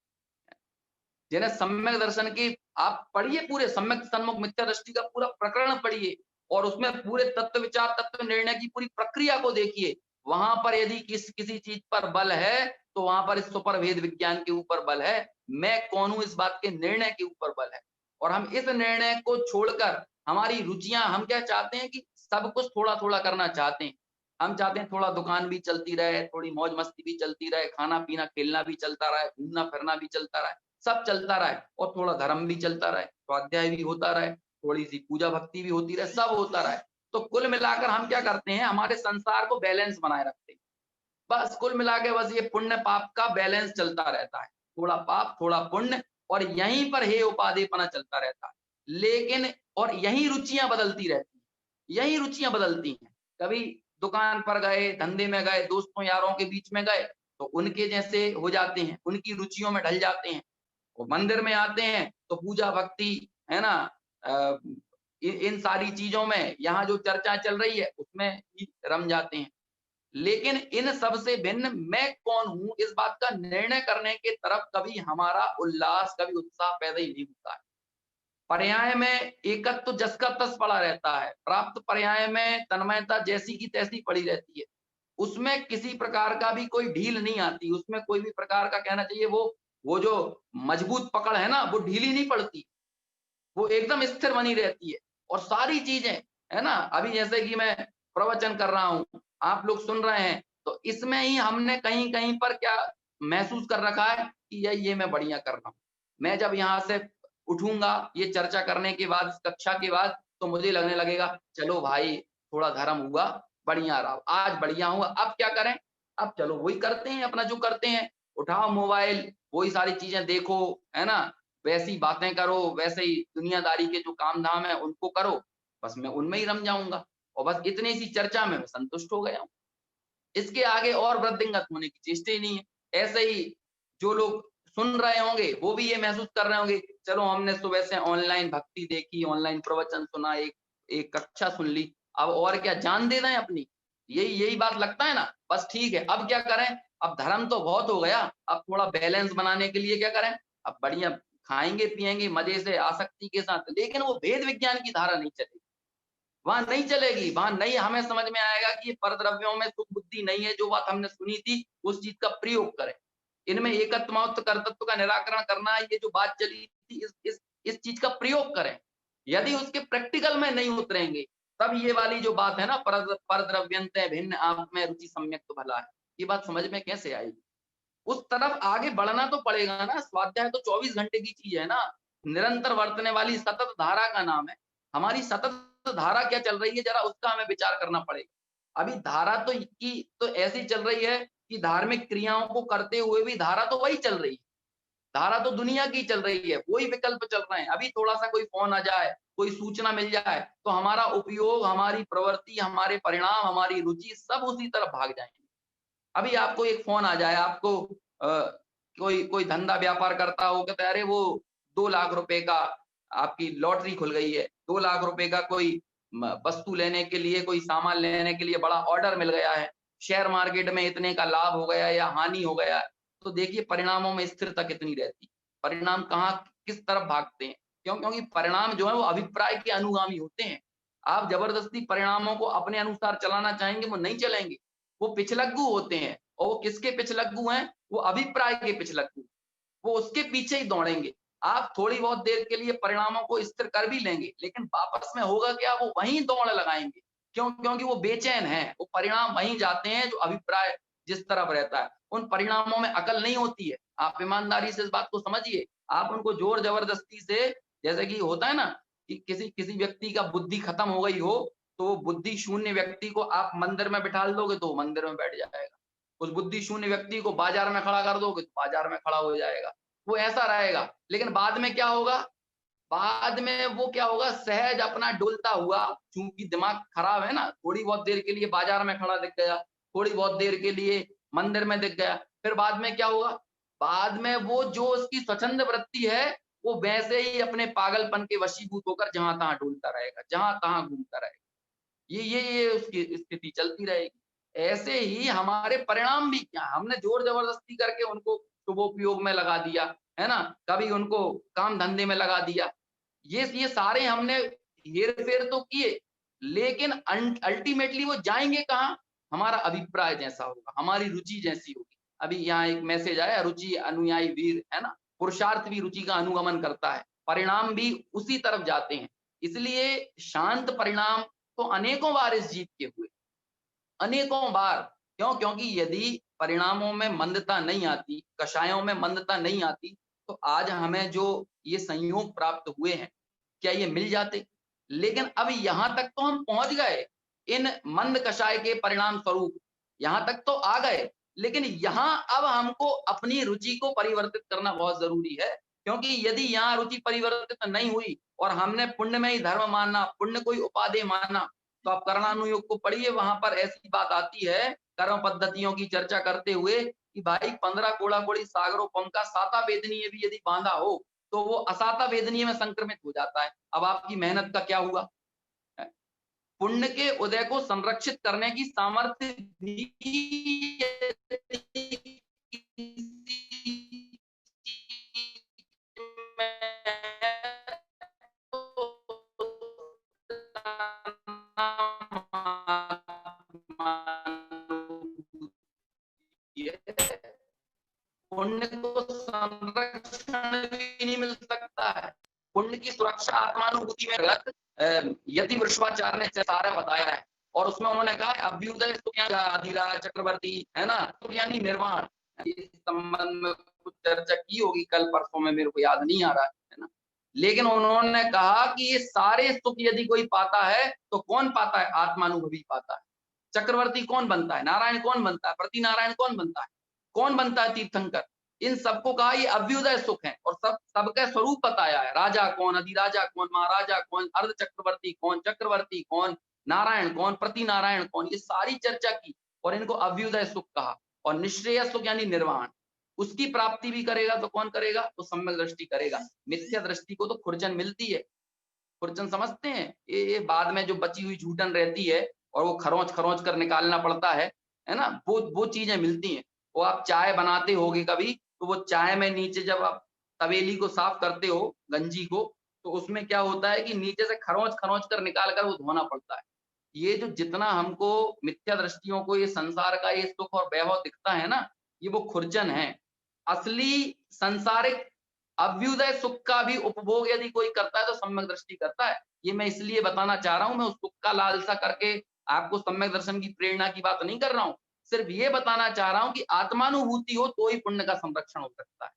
जिन्हें सम्यक दर्शन की आप पढ़िए, पूरे सम्यक सन्मुख मिथ्या दृष्टि का पूरा प्रकरण पढ़िए और उसमें पूरे तत्व विचार तत्व निर्णय की पूरी प्रक्रिया को देखिए। वहां पर यदि किसी चीज पर बल है तो वहां पर इस सुपर भेद विज्ञान के ऊपर बल है, मैं कौन हूं इस बात के निर्णय के ऊपर बल है। और हम इस निर्णय को छोड़कर हमारी रुचियां, हम क्या चाहते हैं कि सब कुछ थोड़ा थोड़ा करना चाहते हैं। हम चाहते हैं थोड़ा दुकान भी चलती रहे, थोड़ी मौज मस्ती भी चलती रहे, खाना पीना खेलना भी चलता रहे, घूमना फिरना भी चलता रहे, सब चलता रहे और थोड़ा धर्म भी चलता रहे, स्वाध्याय भी होता रहे, थोड़ी सी पूजा भक्ति भी होती रहे, सब होता रहे। तो कुल मिलाकर हम क्या करते हैं, हमारे संसार को बैलेंस बनाए रखते हैं। बस कुल मिला के बस ये पुण्य पाप का बैलेंस चलता रहता है, थोड़ा पाप थोड़ा पुण्य, और यहीं पर हे उपाधिपना चलता रहता है। लेकिन और यही रुचियां बदलती रहती हैं, यही रुचियां बदलती हैं। कभी दुकान पर गए, धंधे में गए, दोस्तों यारों के बीच में गए तो उनके जैसे हो जाते हैं, उनकी रुचियों में ढल जाते हैं। वो मंदिर में आते हैं तो पूजा भक्ति, है ना, इन सारी चीजों में यहाँ जो चर्चा चल रही है उसमें ही रम जाते हैं। लेकिन इन सब से भिन्न मैं कौन हूं इस बात का निर्णय करने के तरफ कभी हमारा उल्लास, कभी उत्साह पैदा ही नहीं होता है। पर्याय में एकत्व तो जस का तस पड़ा रहता है, प्राप्त पर्याय में तन्मयता जैसी की तैसी पड़ी रहती है, उसमें किसी प्रकार का भी कोई ढील नहीं आती, उसमें कोई भी प्रकार का कहना चाहिए वो जो मजबूत पकड़ है ना वो ढीली नहीं पड़ती, वो एकदम स्थिर बनी रहती है। और सारी चीजें, है ना, अभी जैसे कि मैं प्रवचन कर रहा हूं, आप लोग सुन रहे हैं, तो इसमें ही हमने कहीं कहीं पर क्या महसूस कर रखा है कि ये मैं बढ़िया कर रहा हूं। मैं जब यहाँ से उठूंगा ये चर्चा करने के बाद, इस कक्षा के बाद, तो मुझे लगने लगेगा चलो भाई थोड़ा धर्म हुआ, बढ़िया रहा, आज बढ़िया हुआ, अब क्या करें, अब चलो वही करते हैं अपना जो करते हैं, उठाओ मोबाइल, वही सारी चीजें देखो, है ना, वैसी बातें करो, वैसे ही दुनियादारी के जो काम धाम है उनको करो, बस मैं उनमें ही रम जाऊंगा और बस इतनी सी चर्चा में मैं संतुष्ट हो गया हूँ। इसके आगे और वृद्धिंगत होने की चेष्टा ही नहीं है। ऐसे ही जो लोग सुन रहे होंगे वो भी ये महसूस कर रहे होंगे, चलो हमने सुबह से ऑनलाइन भक्ति देखी, ऑनलाइन प्रवचन सुना, एक कक्षा सुन ली, अब और क्या जान दे दें अपनी, यही बात लगता है ना। बस ठीक है, अब क्या करें, अब धर्म तो बहुत हो गया, अब थोड़ा बैलेंस बनाने के लिए क्या करें, अब बढ़िया खाएंगे पिएंगे मजे से आसक्ति के साथ, लेकिन वो भेद विज्ञान की धारा नहीं चलेगी, वहां नहीं चलेगी, वहां नहीं हमें समझ में आएगा कि ये परद्रव्यों में सुख बुद्धि नहीं है। जो बात हमने सुनी थी उस चीज का प्रयोग करें, इनमें एकत्वमात्र कर्तृत्व का निराकरण करना, ये जो बात चली थी इस चीज का प्रयोग करें। यदि उसके प्रैक्टिकल में नहीं उतरेंगे तब ये वाली जो बात है ना, परद्रव्यंत भिन्न आप में रुचि सम्यक तो भला है, ये बात समझ में कैसे आएगी। उस तरफ आगे बढ़ना तो पड़ेगा ना। स्वाध्याय तो 24 घंटे की चीज है ना, निरंतर वर्तने वाली सतत धारा का नाम है। हमारी सतत धारा क्या चल रही है, जरा उसका हमें विचार करना पड़ेगा। अभी धारा तो ऐसी चल रही है कि धार्मिक क्रियाओं को करते हुए भी धारा तो वही चल रही है, धारा तो दुनिया की चल रही है, वही विकल्प चल रहे हैं। अभी थोड़ा सा कोई फोन आ जाए, कोई सूचना मिल जाए, तो हमारा उपयोग, हमारी प्रवृत्ति, हमारे परिणाम, हमारी रुचि सब उसी तरफ भाग जाएंगे। अभी आपको एक फोन आ जाए, आपको कोई कोई धंधा व्यापार करता हो, कहता है अरे वो 2 लाख रुपए का आपकी लॉटरी खुल गई है, 2 लाख रुपए का कोई वस्तु लेने के लिए, कोई सामान लेने के लिए बड़ा ऑर्डर मिल गया है, शेयर मार्केट में इतने का लाभ हो गया या हानि हो गया। तो देखिए परिणामों में स्थिरता कितनी रहती, परिणाम कहाँ किस तरफ भागते हैं। क्योंकि परिणाम जो है वो अभिप्राय के अनुगामी होते हैं। आप जबरदस्ती परिणामों को अपने अनुसार चलाना चाहेंगे, वो नहीं चलेंगे, वो पिछलग्गू होते हैं। और वो किसके पिछलग्गू हैं? वो अभिप्राय के पिछलग्गू, वो उसके पीछे ही दौड़ेंगे। आप थोड़ी बहुत देर के लिए परिणामों को स्थिर कर भी लेंगे, लेकिन वापस में होगा क्या? वो वहीं दौड़ लगाएंगे। क्यों? क्योंकि वो बेचैन है, वो परिणाम वहीं जाते हैं जो अभिप्राय जिस तरफ रहता है। उन परिणामों में अकल नहीं होती है। आप ईमानदारी से इस बात को समझिए। आप उनको जोर जबरदस्ती से, जैसे कि होता है ना कि किसी किसी व्यक्ति का बुद्धि खत्म हो गई हो, तो वो बुद्धि शून्य व्यक्ति को आप मंदिर में बिठा दोगे तो वो मंदिर में बैठ जाएगा। उस बुद्धि शून्य व्यक्ति को बाजार में खड़ा कर दोगे तो बाजार में खड़ा हो जाएगा। वो ऐसा रहेगा। लेकिन बाद में क्या होगा? बाद में वो क्या होगा? सहज अपना डोलता हुआ, चूंकि दिमाग खराब है ना, थोड़ी बहुत देर के लिए बाजार में खड़ा दिख गया, थोड़ी बहुत देर के लिए मंदिर में दिख गया, फिर बाद में क्या होगा? बाद में वो जो उसकी स्वच्छंद वृत्ति है, वो वैसे ही अपने पागलपन के वशीभूत होकर जहां तहां डोलता रहेगा, जहां तहां घूमता रहेगा। ये उसकी स्थिति चलती रहेगी। ऐसे ही हमारे परिणाम भी क्या, हमने जोर जबरदस्ती करके उनको शुभोपयोग में लगा दिया, है ना, कभी उनको काम धंधे में लगा दिया। ये सारे हमने हेर फेर तो किए, लेकिन अल्टीमेटली वो जाएंगे कहाँ? हमारा अभिप्राय जैसा होगा, हमारी रुचि जैसी होगी। अभी यहाँ एक मैसेज आया, रुचि अनुयायी वीर, है ना, पुरुषार्थ भी रुचि का अनुगमन करता है, परिणाम भी उसी तरफ जाते हैं। इसलिए शांत परिणाम तो अनेकों बार इस जीव के हुए, अनेकों बार। क्यों? क्योंकि यदि परिणामों में मंदता नहीं आती, कषायों में मंदता नहीं आती, तो आज हमें जो ये संयोग प्राप्त हुए हैं, क्या ये मिल जाते? लेकिन अब यहां तक तो हम पहुंच गए, इन मंद कषाय के परिणाम स्वरूप यहां तक तो आ गए, लेकिन यहां अब हमको अपनी रुचि को परिवर्तित करना बहुत जरूरी है। क्योंकि यदि यहाँ रुचि परिवर्तित नहीं हुई और हमने पुण्य में ही धर्म माना, पुण्य को ही उपादेय माना, तो आप कर्णानुयोग को पढ़िए, वहां पर ऐसी बात आती है कर्म पद्धतियों की चर्चा करते हुए कि भाई 15 कोड़ा कोड़ी सागरों पम का साता वेदनीय भी यदि बांधा हो तो वो असाता वेदनीय में संक्रमित हो जाता है। अब आपकी मेहनत का क्या हुआ? पुण्य के उदय को संरक्षित करने की सामर्थ्य भी पुण्य को संरक्षण भी नहीं मिल सकता है। पुण्य की सुरक्षा आत्मानुभूति में यदि वृषभाचार्य ने सारा बताया है, और उसमें उन्होंने कहा अभ्युदय अधिराज चक्रवर्ती, है ना, तो यानी निर्वाण। इस संबंध में कुछ चर्चा की होगी कल परसों में, मेरे को याद नहीं आ रहा है ना। लेकिन उन्होंने कहा कि ये सारे सुख यदि कोई पाता है तो कौन पाता है? आत्मानुभवी पाता है। चक्रवर्ती कौन बनता है? नारायण कौन बनता है? प्रति नारायण कौन बनता है? कौन बनता है? तीर्थंकर। इन सबको कहा ये अभ्युदय सुख है, और सबका स्वरूप बताया है। राजा कौन, अधिराजा कौन, महाराजा कौन, अर्ध चक्रवर्ती कौन, चक्रवर्ती कौन, नारायण कौन, प्रति नारायण कौन, ये सारी चर्चा की और इनको अभ्युदय सुख कहा। और निश्रेय सुख यानी निर्वाण, उसकी प्राप्ति भी करेगा तो कौन करेगा? तो सम्यक दृष्टि करेगा। मिथ्या दृष्टि को तो खुरचन मिलती है, खुरचन समझते हैं, ये बाद में जो बची हुई झूठन रहती है और वो खरोंच खरोंच कर निकालना पड़ता है ना, वो चीजें मिलती हैं। वो आप चाय बनाते होगे कभी, तो वो चाय में नीचे जब आप तवेली को साफ करते हो, गंजी को, तो उसमें क्या होता है कि नीचे से खरोंच खरोंच कर निकाल कर वो धोना पड़ता है। ये जो जितना हमको मिथ्या दृष्टियों को ये संसार का ये सुख और वैभव दिखता है ना, ये वो खुरचन है। असली संसारिक अभ्युदय सुख का भी उपभोग यदि कोई करता है तो सम्यक दृष्टि करता है। ये मैं इसलिए बताना चाह रहा हूं, मैं उस सुख का लालसा करके आपको सम्यक दर्शन की प्रेरणा की बात नहीं कर रहा हूं। सिर्फ ये बताना चाह रहा हूं कि आत्मानुभूति हो तो ही पुण्य का संरक्षण हो सकता है।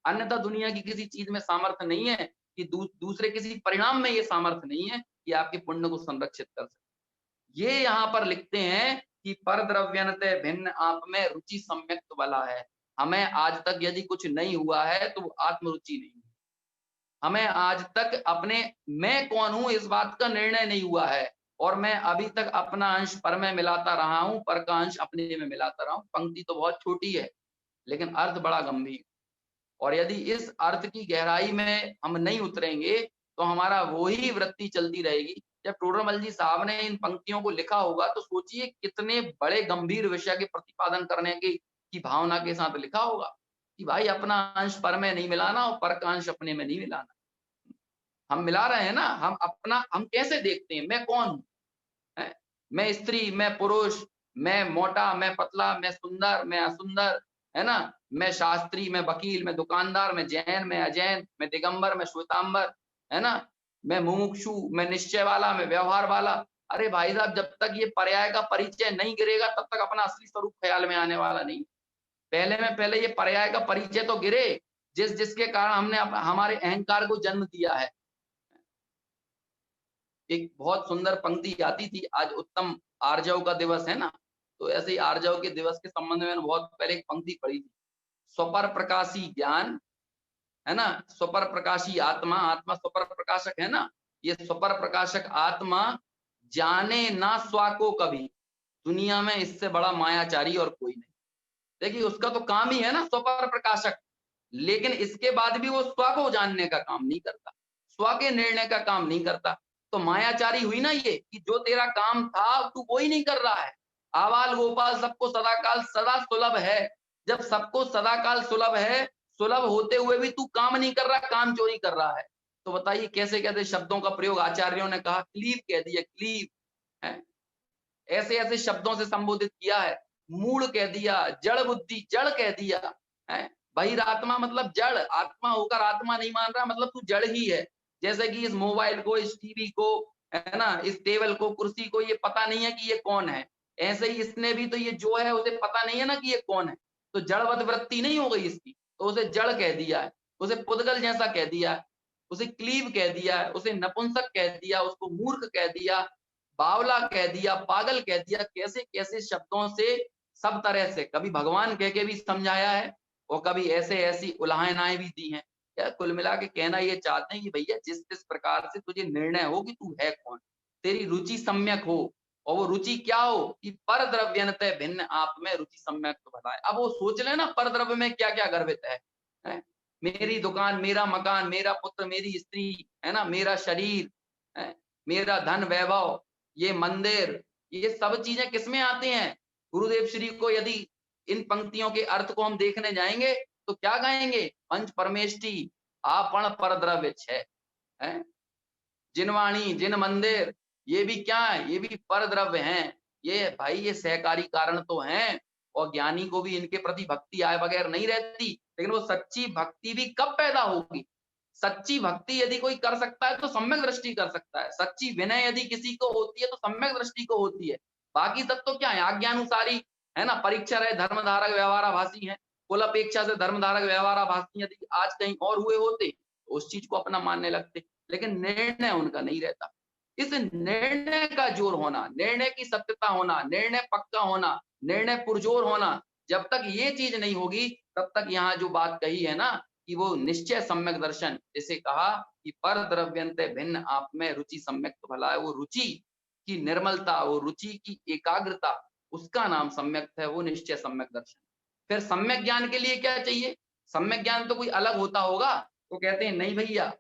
अन्यथा दुनिया की किसी चीज में सामर्थ्य नहीं है कि दूसरे किसी परिणाम में ये सामर्थ्य नहीं है कि आपके पुण्य को संरक्षित कर सके। ये यहाँ पर लिखते हैं कि पर द्रव्यनते भिन्न आप में रुचि सम्यक्त वाला है। हमें आज तक यदि कुछ नहीं हुआ है तो वो आत्मरुचि नहीं हुई। हमें आज तक अपने मैं कौन हूं इस बात का निर्णय नहीं हुआ है, और मैं अभी तक अपना अंश पर में मिलाता रहा हूं, पर का अंश अपने में मिलाता रहा हूं। पंक्ति तो बहुत छोटी है लेकिन अर्थ बड़ा गंभीर, और यदि इस अर्थ की गहराई में हम नहीं उतरेंगे तो हमारा वही वृत्ति चलती रहेगी। जब टोडरमल जी साहब ने इन पंक्तियों को लिखा होगा तो सोचिए कितने बड़े गंभीर विषय के प्रतिपादन करने की भावना के साथ लिखा होगा कि भाई अपना अंश पर में नहीं मिलाना और पर का अंश अपने में नहीं मिलाना। हम मिला रहे हैं ना, हम कैसे देखते हैं मैं कौन हूं, मैं स्त्री, मैं पुरुष, मैं मोटा, मैं पतला, मैं सुंदर, मैं असुंदर, है ना, मैं शास्त्री, मैं वकील, मैं दुकानदार, मैं जैन, मैं अजैन, मैं दिगंबर, मैं श्वेतांबर, है ना, मैं मुमुक्षु, मैं निश्चय वाला, मैं व्यवहार वाला। अरे भाई साहब, जब तक ये पर्याय का परिचय नहीं गिरेगा तब तक अपना असली स्वरूप ख्याल में आने वाला नहीं। पहले ये पर्याय का परिचय तो गिरे जिसके कारण हमने हमारे अहंकार को जन्म दिया है। एक बहुत सुंदर पंक्ति आती थी, आज उत्तम आर्जव का दिवस है ना, तो ऐसे ही आर्जव के दिवस के संबंध में बहुत पहले एक पंक्ति पढ़ी थी। स्वपर प्रकाशी ज्ञान, है ना, स्वपर प्रकाशी आत्मा, आत्मा स्वपर प्रकाशक है ना, ये स्वपर प्रकाशक आत्मा जाने ना स्वा को कभी, दुनिया में इससे बड़ा मायाचारी और कोई नहीं। देखिए उसका तो काम ही है ना स्वपर प्रकाशक, लेकिन इसके बाद भी वो स्व को जानने का काम नहीं करता, स्व के निर्णय का काम नहीं करता। तो मायाचारी हुई ना ये, कि जो तेरा काम था तू वो ही नहीं कर रहा है। आवाल गोपाल सबको सदाकाल सदा सुलभ है, जब सबको सदाकाल सुलभ है, सुलभ होते हुए भी तू काम नहीं कर रहा, काम चोरी कर रहा है। तो बताइए कैसे कैसे शब्दों का प्रयोग आचार्यों ने कहा, क्लीव कह दिया, क्लीव है, ऐसे ऐसे शब्दों से संबोधित किया है। मूल कह दिया, जड़ बुद्धि जड़ कह दिया है, बहिरात्मा मतलब जड़, आत्मा होकर आत्मा नहीं मान रहा मतलब तू जड़ ही है। जैसे कि इस मोबाइल को, इस टीवी को, है ना, इस टेबल को, कुर्सी को ये पता नहीं है कि ये कौन है, ऐसे ही इसने भी तो ये जो है उसे पता नहीं है ना कि ये कौन है, तो जड़वत वृत्ति नहीं हो गई इसकी, तो उसे जड़ कह दिया है, उसे पुद्गल जैसा कह दिया है, उसे क्लीव कह दिया है, उसे नपुंसक कह दिया, उसको मूर्ख कह दिया, बावला कह दिया, पागल कह दिया। कैसे कैसे शब्दों से सब तरह से कभी भगवान कह के भी समझाया है और कभी ऐसे ऐसी उलाहनाएं भी दी हैं। क्या कुल मिला के कहना ये चाहते हैं कि भैया जिस जिस प्रकार से तुझे निर्णय हो कि तू है कौन, तेरी रुचि सम्यक हो, और वो रुचि क्या हो कि पर द्रव्यनतः भिन्न आप में रुचि सम्यक तो बताए। अब वो सोच लेना पर द्रव्य में क्या क्या गर्भित है? मेरी दुकान, मेरा मकान, मेरा पुत्र, मेरी स्त्री, है ना, मेरा शरीर, है, मेरा धन वैभव, ये मंदिर, ये सब चीजें किसमें आते हैं? गुरुदेव श्री को यदि इन पंक्तियों के अर्थ को हम देखने जाएंगे तो क्या गाएंगे? पंच परमेष्टि आपण पर द्रव्य छह, जिनवाणी, जिन मंदिर, ये भी क्या है? ये भी पर द्रव्य हैं। ये भाई ये सहकारी कारण तो हैं, और ज्ञानी को भी इनके प्रति भक्ति आए बगैर नहीं रहती। लेकिन वो सच्ची भक्ति भी कब पैदा होगी? सच्ची भक्ति यदि कोई कर सकता है तो सम्यक दृष्टि कर सकता है। सच्ची विनय यदि किसी को होती है तो सम्यक दृष्टि को होती है। बाकी सब तो क्या है? आज्ञानुसारी, है ना, परीक्षा रहे धर्मधारक व्यवहाराभासी है, कुल अपेक्षा से धर्मधारक व्यवहाराभासी यदि आज कहीं और हुए होते तो उस चीज को अपना मानने लगते, लेकिन निर्णय उनका नहीं रहता। इस निर्णय का जोर होना, निर्णय की सत्यता होना, निर्णय पक्का होना, निर्णय पुरजोर होना, जब तक ये चीज नहीं होगी तब तक यहाँ जो बात कही है ना कि वो निश्चय सम्यक दर्शन, जैसे कहा कि पर द्रव्यंते भिन्न आप में रुचि सम्यक तो भला है, वो रुचि की निर्मलता, वो रुचि की एकाग्रता, उसका नाम सम्यक है, वो निश्चय सम्यक दर्शन। फिर सम्यक ज्ञान के लिए क्या चाहिए? सम्यक ज्ञान तो कोई अलग होता होगा, तो कहते हैं नहीं भैया,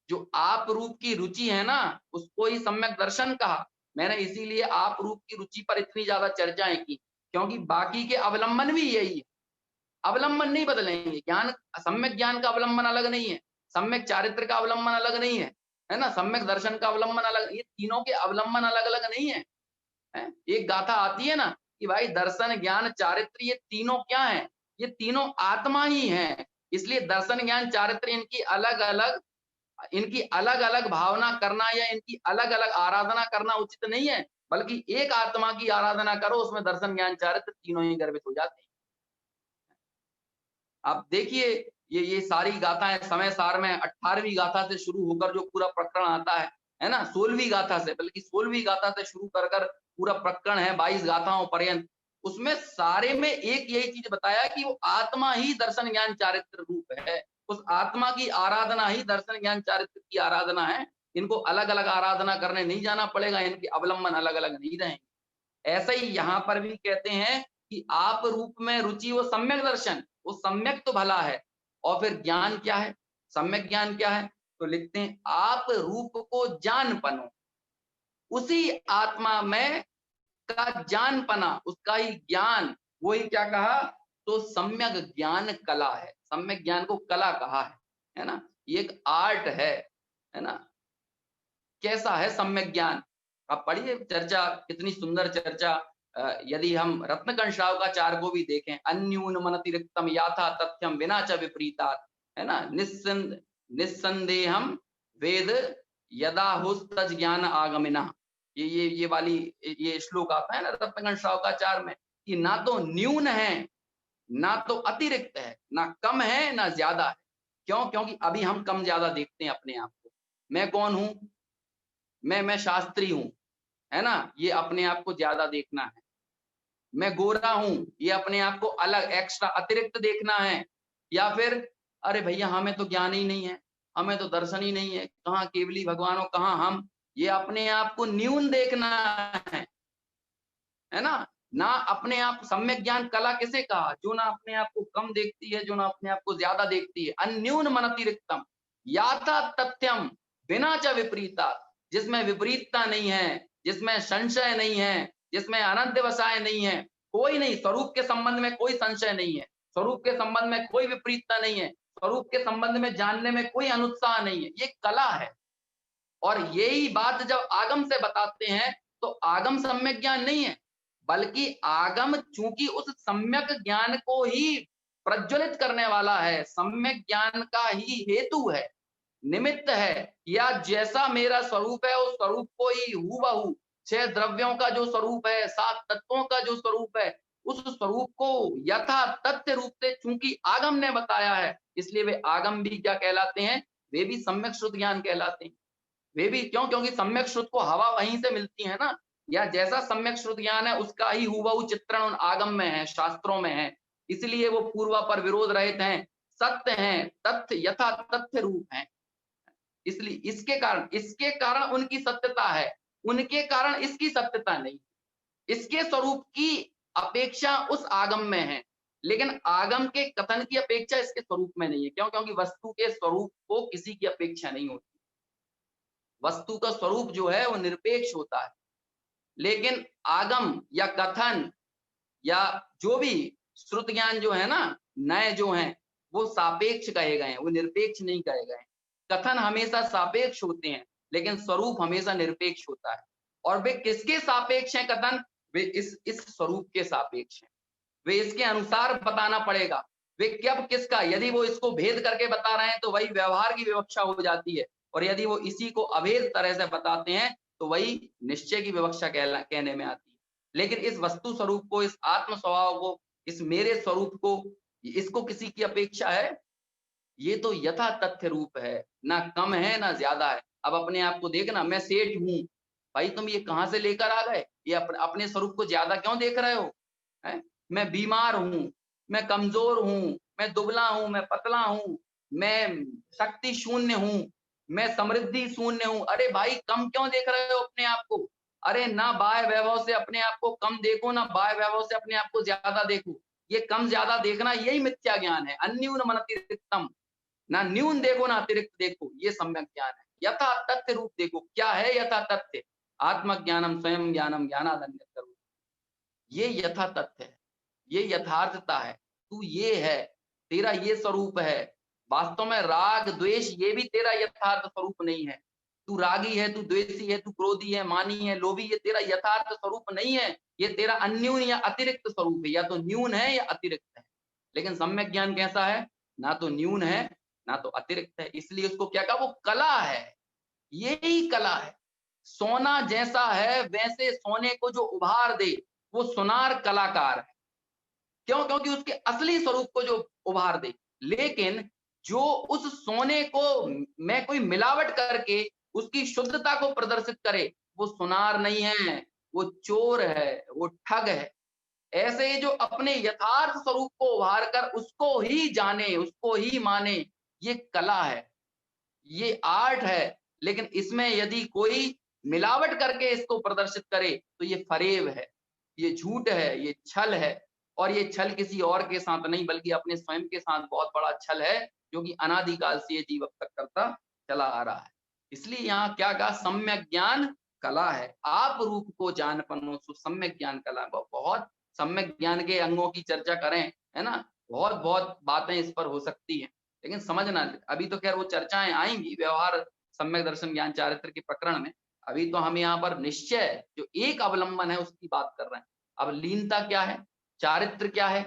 जो आप रूप की रुचि है ना उसको ही सम्यक दर्शन कहा। मैंने इसीलिए आप रूप की रुचि पर इतनी ज्यादा चर्चाएं की, क्योंकि बाकी के अवलंबन भी यही है, अवलंबन नहीं बदलेंगे। ज्ञान, सम्यक ज्ञान का अवलंबन अलग नहीं है, सम्यक चारित्र का अवलंबन अलग नहीं है ना, सम्यक दर्शन का अवलंबन अलग, ये तीनों के अवलंबन अलग अलग नहीं है। एक गाथा आती है ना कि भाई दर्शन ज्ञान चारित्र ये तीनों क्या है? ये तीनों आत्मा ही है। इसलिए दर्शन ज्ञान चारित्र इनकी अलग अलग भावना करना या इनकी अलग अलग आराधना करना उचित नहीं है, बल्कि एक आत्मा की आराधना करो, उसमें दर्शन ज्ञान चारित्र तीनों ही गर्भित हो जाते हैं। आप देखिए ये सारी गाथाएं समय सार में 18वीं गाथा से शुरू होकर जो पूरा प्रकरण आता है ना, 16वीं गाथा से, बल्कि 16वीं गाथा से शुरू कर पूरा प्रकरण है 22 गाथाओं पर्यंत। उसमें सारे में एक यही चीज बताया कि वो आत्मा ही दर्शन ज्ञान चारित्र रूप है, उस आत्मा की आराधना ही दर्शन ज्ञान चारित्र की आराधना है। इनको अलग अलग आराधना करने नहीं जाना पड़ेगा, इनके अवलंबन अलग अलग नहीं रहेंगे। ऐसे ही यहाँ पर भी कहते हैं कि आप रूप में रुचि वो सम्यक दर्शन, वो सम्यक तो भला है। और फिर ज्ञान क्या है, सम्यक ज्ञान क्या है, तो लिखते हैं आप रूप को जान पनो, उसी आत्मा में का जानपना, उसका ही ज्ञान, वही क्या कहा, तो सम्यक ज्ञान कला है। सम्यक ज्ञान को कला कहा है ना, ये एक आर्ट है ना। कैसा है सम्यक ज्ञान, आप पढ़िए चर्चा, कितनी सुंदर चर्चा। यदि हम रत्नकंशाव का चार को भी देखें, अन्यून मनतिरिक्तम याथा तथ्यम विना च विपरीता, है ना, निस्संदेहम वेद यदा हुस्तज ज्ञान आगमिना, ये वाली ये श्लोक आता है ना रत्नकंशाव का चार में, कि ना तो न्यून है ना तो अतिरिक्त है, ना कम है ना ज्यादा है। क्यों? क्योंकि अभी हम कम ज्यादा देखते हैं अपने आप को। मैं कौन हूं? मैं शास्त्री हूं, है ना, ये अपने आप को ज्यादा देखना है। मैं गोरा हूं, ये अपने आप को अलग एक्स्ट्रा अतिरिक्त देखना है। या फिर अरे भैया हमें तो ज्ञान ही नहीं है, हमें तो दर्शन ही नहीं है, कहाँ केवली भगवान हो, कहाँ हम, ये अपने आप को न्यून देखना है ना। ना अपने आप, सम्यक ज्ञान कला किसे कहा, जो ना अपने आप को कम देखती है, जो ना अपने आप को ज्यादा देखती है। अन्यून मनतिरिक्तम याथा तथ्यम बिना च विपरीता, जिसमें विपरीतता नहीं है, जिसमें संशय नहीं है, जिसमें अनध्यवसाय नहीं है, कोई नहीं, स्वरूप के संबंध में कोई संशय नहीं है, स्वरूप के संबंध में कोई विपरीतता नहीं है, स्वरूप के संबंध में जानने में कोई अनुत्साह नहीं है, ये कला है। और यही बात जब आगम से बताते हैं तो आगम सम्यक ज्ञान नहीं है, बल्कि आगम चूंकि उस सम्यक ज्ञान को ही प्रज्वलित करने वाला है, सम्यक ज्ञान का ही हेतु है, निमित्त है, या जैसा मेरा स्वरूप है उस स्वरूप को ही हूबहू, 6 द्रव्यों का जो स्वरूप है, 7 तत्वों का जो स्वरूप है, उस स्वरूप को यथा तथ्य रूप से चूंकि आगम ने बताया है, इसलिए वे आगम भी क्या कहलाते हैं, वे भी सम्यक श्रुत ज्ञान कहलाते हैं। वे भी क्यों? क्योंकि सम्यक श्रुत को हवा वहीं से मिलती है ना, या जैसा सम्यक श्रुत ज्ञान है उसका ही हूबहू चित्रण उन आगम में है, शास्त्रों में है, इसलिए वो पूर्वा पर विरोध रहित हैं, सत्य हैं, तथ्य यथा तथ्य रूप हैं। इसलिए इसके कारण उनकी सत्यता है, उनके कारण इसकी सत्यता नहीं। इसके स्वरूप की अपेक्षा उस आगम में है, लेकिन आगम के कथन की अपेक्षा इसके स्वरूप में नहीं है। क्यों? क्योंकि वस्तु के स्वरूप को किसी की अपेक्षा नहीं होती, वस्तु का स्वरूप जो है वो निरपेक्ष होता है। लेकिन आगम या कथन या जो भी श्रुत ज्ञान जो है ना, नए जो हैं, वो सापेक्ष कहे गए हैं, वो निरपेक्ष नहीं कहे गए हैं। कथन हमेशा सापेक्ष होते हैं, लेकिन स्वरूप हमेशा निरपेक्ष होता है। और वे किसके सापेक्ष हैं कथन? वे इस स्वरूप के सापेक्ष हैं, वे इसके अनुसार बताना पड़ेगा। वे कब किसका, यदि वो इसको भेद करके बता रहे हैं तो वही व्यवहार की विवक्षा हो जाती है, और यदि वो इसी को अभेद तरह से बताते हैं तो वही निश्चय की विवक्षा कहने में आती है। लेकिन इस वस्तु स्वरूप को, इस आत्म स्वभाव को, इस मेरे स्वरूप को, इसको किसी की अपेक्षा है? ये तो यथा तथ्य रूप है, ना कम है ना ज्यादा है। अब अपने आप को देखना, मैं सेठ हूं, भाई तुम ये कहां से लेकर आ गए, ये अपने स्वरूप को ज्यादा क्यों देख रहे हो? है? मैं बीमार हूं, मैं कमजोर हूं, मैं दुबला हूं, मैं पतला हूं, मैं शक्ति शून्य हूं, मैं समृद्धि शून्य हूं। अरे भाई कम क्यों देख रहे हो अपने आप को? अरे ना बाह्य वैभव से अपने आप को कम देखो, ना बाह्य वैभव से अपने आप को ज्यादा देखो। ये कम ज्यादा देखना यही मिथ्या ज्ञान है। अन्यून मनतिरिक्तम, ना न्यून देखो ना अतिरिक्त देखो, ये सम्यक ज्ञान है। यथा तथ्य रूप देखो, क्या है यथा तथ्य? आत्मज्ञानम स्वयं ज्ञानम ज्ञानादन्यत् करो, ये यथा तथ्य है, ये यथार्थता है। तू ये है, तेरा ये स्वरूप है। वास्तव में राग द्वेष ये भी तेरा यथार्थ स्वरूप नहीं है। तू रागी है, तू द्वेषी है, तू क्रोधी है, मानी है, लोभी, ये तेरा यथार्थ स्वरूप नहीं है। ये तेरा अन्यून या अतिरिक्त स्वरूप है, या तो न्यून है या अतिरिक्त है। लेकिन सम्यक ज्ञान कैसा है? ना तो न्यून है ना तो अतिरिक्त है। इसलिए उसको क्या कहा? वो कला है, यही कला है। सोना जैसा है वैसे सोने को जो उभार दे वो सोनार कलाकार है। क्यों? क्योंकि उसके असली स्वरूप को जो उभार दे। लेकिन जो उस सोने को मैं कोई मिलावट करके उसकी शुद्धता को प्रदर्शित करे, वो सुनार नहीं है, वो चोर है, वो ठग है। ऐसे ही जो अपने यथार्थ स्वरूप को उभार कर उसको ही जाने, उसको ही माने, ये कला है, ये आर्ट है। लेकिन इसमें यदि कोई मिलावट करके इसको प्रदर्शित करे तो ये फरेब है, ये झूठ है, ये छल है। और ये छल किसी और के साथ नहीं बल्कि अपने स्वयं के साथ बहुत बड़ा छल है, जो कि अनादिकाल से ये जीव अब तक करता चला आ रहा है। इसलिए यहाँ क्या कहा, सम्यक ज्ञान कला है। आप रूप को जान पनो सो सम्यक ज्ञान कला। बहुत सम्यक ज्ञान के अंगों की चर्चा करें, है ना, बहुत बहुत बातें इस पर हो सकती हैं, लेकिन समझना, अभी तो खैर वो चर्चाएं आएंगी व्यवहार सम्यक दर्शन ज्ञान चारित्र के प्रकरण में। अभी तो हम यहाँ पर निश्चय जो एक अवलंबन है उसकी बात कर रहे हैं। अब लीनता क्या है, चारित्र क्या है,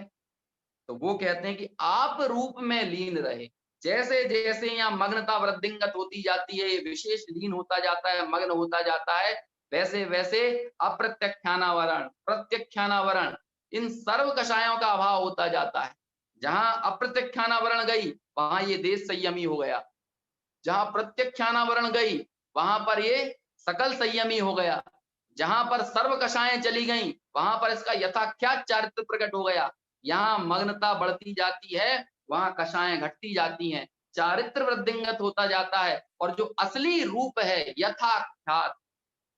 तो वो कहते हैं कि आप रूप में लीन रहे। जैसे जैसे यहाँ मग्नता वृद्धिंगत होती जाती है, ये विशेष लीन होता जाता है, मग्न होता जाता है, वैसे वैसे अप्रत्यक्षानावरण, प्रत्यक्षानावरण, इन सर्व कषायों का अभाव होता जाता है। जहां अप्रत्यक्षानावरण गई वहां ये देश संयमी हो गया, जहां प्रत्यक्षानावरण गई वहां पर ये सकल संयमी हो गया, जहां पर सर्व कषाएं चली गई वहां पर इसका यथाख्यात चारित्र प्रकट हो गया। यहाँ मग्नता बढ़ती जाती है, वहां कषाएं घटती जाती हैं, चारित्र वृद्धिंगत होता जाता है, और जो असली रूप है यथाख्यात,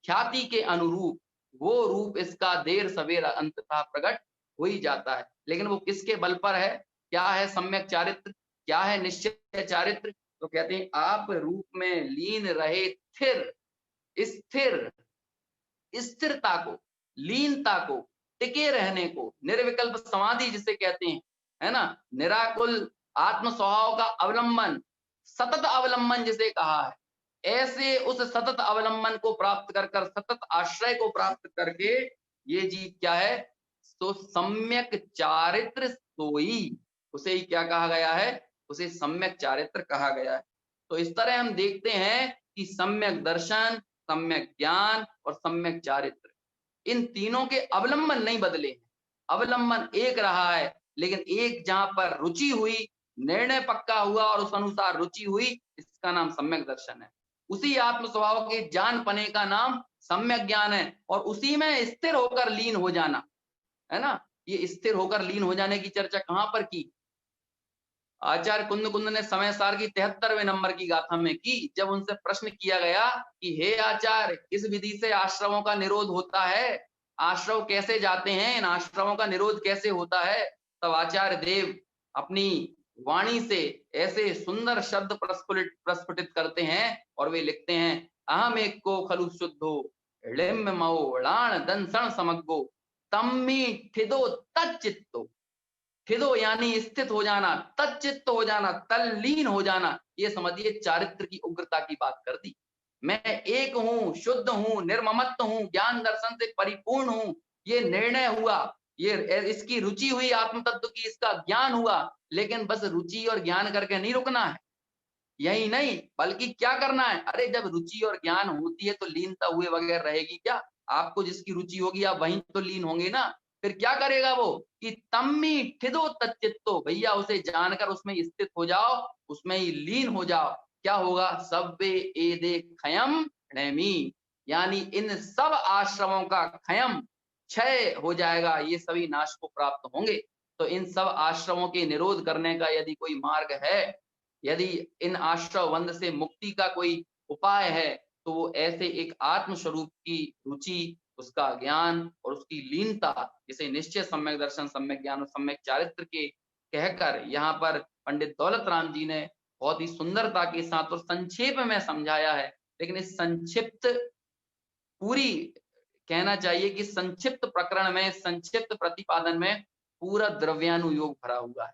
ख्याति के अनुरूप, वो रूप इसका देर सवेर अंततः प्रकट हो ही जाता है। लेकिन वो किसके बल पर है, क्या है सम्यक चारित्र, क्या है निश्चय चारित्र, तो कहते हैं आप रूप में लीन रहे, स्थिर, स्थिर, स्थिरता को, लीनता को, टिके रहने को, निर्विकल्प समाधि जिसे कहते हैं, है ना, निराकुल आत्म स्वभाव का अवलंबन, सतत अवलंबन जिसे कहा है, ऐसे उस सतत अवलंबन को प्राप्त कर कर, सतत आश्रय को प्राप्त करके ये जीव क्या है, तो सम्यक चारित्र सोई, उसे ही क्या कहा गया है, उसे सम्यक चारित्र कहा गया है। तो इस तरह हम देखते हैं कि सम्यक दर्शन, सम्यक ज्ञान और सम्यक चारित्र, इन तीनों के अवलंबन नहीं बदले, अवलंबन एक रहा है, लेकिन एक जहां पर रुचि हुई, निर्णय पक्का हुआ और उस अनुसार रुचि हुई, इसका नाम सम्यक दर्शन है। उसी आत्म स्वभाव के जान पने का नाम सम्यक ज्ञान है, और उसी में स्थिर होकर लीन हो जाना, है ना। ये स्थिर होकर लीन हो जाने की चर्चा कहां पर की, आचार्य कुंद ने समय सार की 73वें नंबर की गाथा में की, जब उनसे प्रश्न किया गया कि हे आचार्य, इस विधि से आश्रमों का निरोध होता है, आश्रम कैसे जाते हैं, इन आश्रमों का निरोध कैसे होता है, तब आचार्य देव अपनी वाणी से ऐसे सुंदर शब्द प्रस्फुटित करते हैं और वे लिखते हैं, अहम एक को खलु शुद्धो लिम्ब मो णाण दंसण समग्गो तम्मी ठिदो तच्चित्तो। ठिदो यानी स्थित हो जाना, तच्चित्त हो जाना, तल्लीन हो जाना, ये समझिए चारित्र की उग्रता की बात कर दी। मैं एक हूं, शुद्ध हूं, निर्ममत्व हूं, ज्ञान दर्शन से परिपूर्ण हूं, ये निर्णय हुआ, ये इसकी रुचि हुई आत्म तत्व की, इसका ज्ञान हुआ, लेकिन बस रुचि और ज्ञान करके नहीं रुकना है, यही नहीं बल्कि क्या करना है, अरे जब रुचि और ज्ञान होती है तो लीनता हुए बगैर रहेगी क्या, आपको जिसकी रुचि होगी आप वहीं तो लीन होंगे ना। फिर क्या करेगा वो कि तम्मी ठिदो तच्चित्तो, भैया उसे जानकर उसमें स्थित हो जाओ, उसमें ही लीन हो जाओ। क्या होगा, सब्बे एदे खयम नेमी, यानी इन सब आश्रमों का खयम, क्षय हो जाएगा, ये सभी नाश को प्राप्त होंगे। तो इन सब आश्रमों के निरोध करने का यदि कोई मार्ग है, यदि इन आश्रय बंध से मुक्ति का कोई उपाय है, तो वो ऐसे एक आत्म स्वरूप की रुचि, उसका ज्ञान और उसकी लीनता, जिसे निश्चय सम्यक दर्शन, सम्यक ज्ञान और सम्यक चारित्र के कहकर यहाँ पर पंडित दौलत राम जी ने बहुत ही सुंदरता के साथ और संक्षेप में समझाया है। लेकिन इस संक्षिप्त पूरी कहना चाहिए कि संक्षिप्त प्रकरण में, संक्षिप्त प्रतिपादन में पूरा द्रव्यानुयोग भरा हुआ है।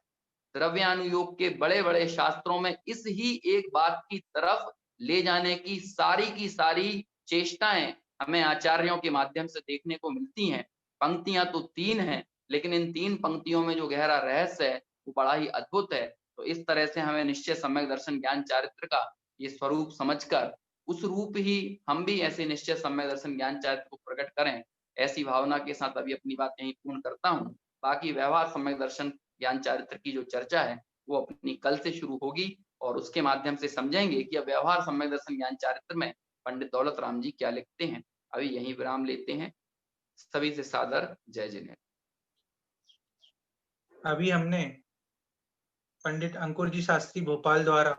द्रव्यानुयोग के बड़े बड़े शास्त्रों में इस ही एक बात की तरफ ले जाने की सारी चेष्टाएं हमें आचार्यों के माध्यम से देखने को मिलती हैं। पंक्तियां तो 3 हैं, लेकिन इन 3 पंक्तियों में जो गहरा रहस्य है वो बड़ा ही अद्भुत है। तो इस तरह से हमें निश्चय सम्यक दर्शन ज्ञान चारित्र का ये स्वरूप समझकर उस रूप ही हम भी ऐसे निश्चय सम्यक दर्शन ज्ञान चारित्र को प्रकट करें, ऐसी भावना के साथ अभी अपनी बात यहीं पूर्ण करता हूँ। बाकी व्यवहार सम्यक दर्शन ज्ञान चारित्र की जो चर्चा है वो अपनी कल से शुरू होगी, और उसके माध्यम से समझेंगे कि अब व्यवहार सम्यक दर्शन ज्ञान चारित्र में पंडित दौलत राम जी क्या लिखते हैं। अभी यहीं विराम लेते हैं। सभी से सादर जय जिनेन्द्र। अभी हमने पंडित अंकुर जी शास्त्री भोपाल द्वारा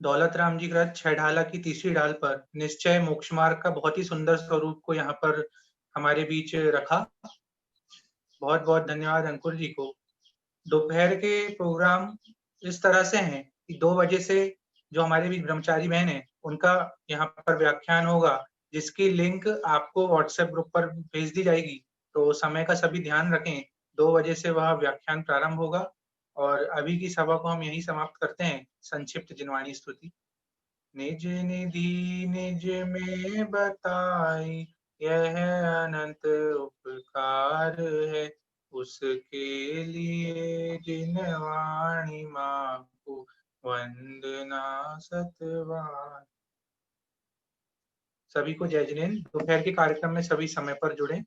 दौलत राम जी ग्रंथ 6 ढाला की तीसरी ढाल पर निश्चय मोक्ष मार्ग का बहुत ही सुंदर स्वरूप को यहाँ पर हमारे बीच रखा। बहुत बहुत धन्यवाद अंकुर जी को। दोपहर के प्रोग्राम इस तरह से हैं कि 2 बजे से जो हमारे बीच ब्रह्मचारी बहन है उनका यहाँ पर व्याख्यान होगा, जिसकी लिंक आपको व्हाट्सएप ग्रुप पर भेज दी जाएगी। तो समय का सभी ध्यान रखें, 2 बजे से वह व्याख्यान प्रारंभ होगा। और अभी की सभा को हम यहीं समाप्त करते हैं। संक्षिप्त जिनवाणी स्तुति। निज निधि निज में बताई, यह अनंत उपकार है, उसके लिए जिनवाणी माँ को वंदना सतबार। सभी को जय जिनेन्द्र। दोपहर के कार्यक्रम में सभी समय पर जुड़े।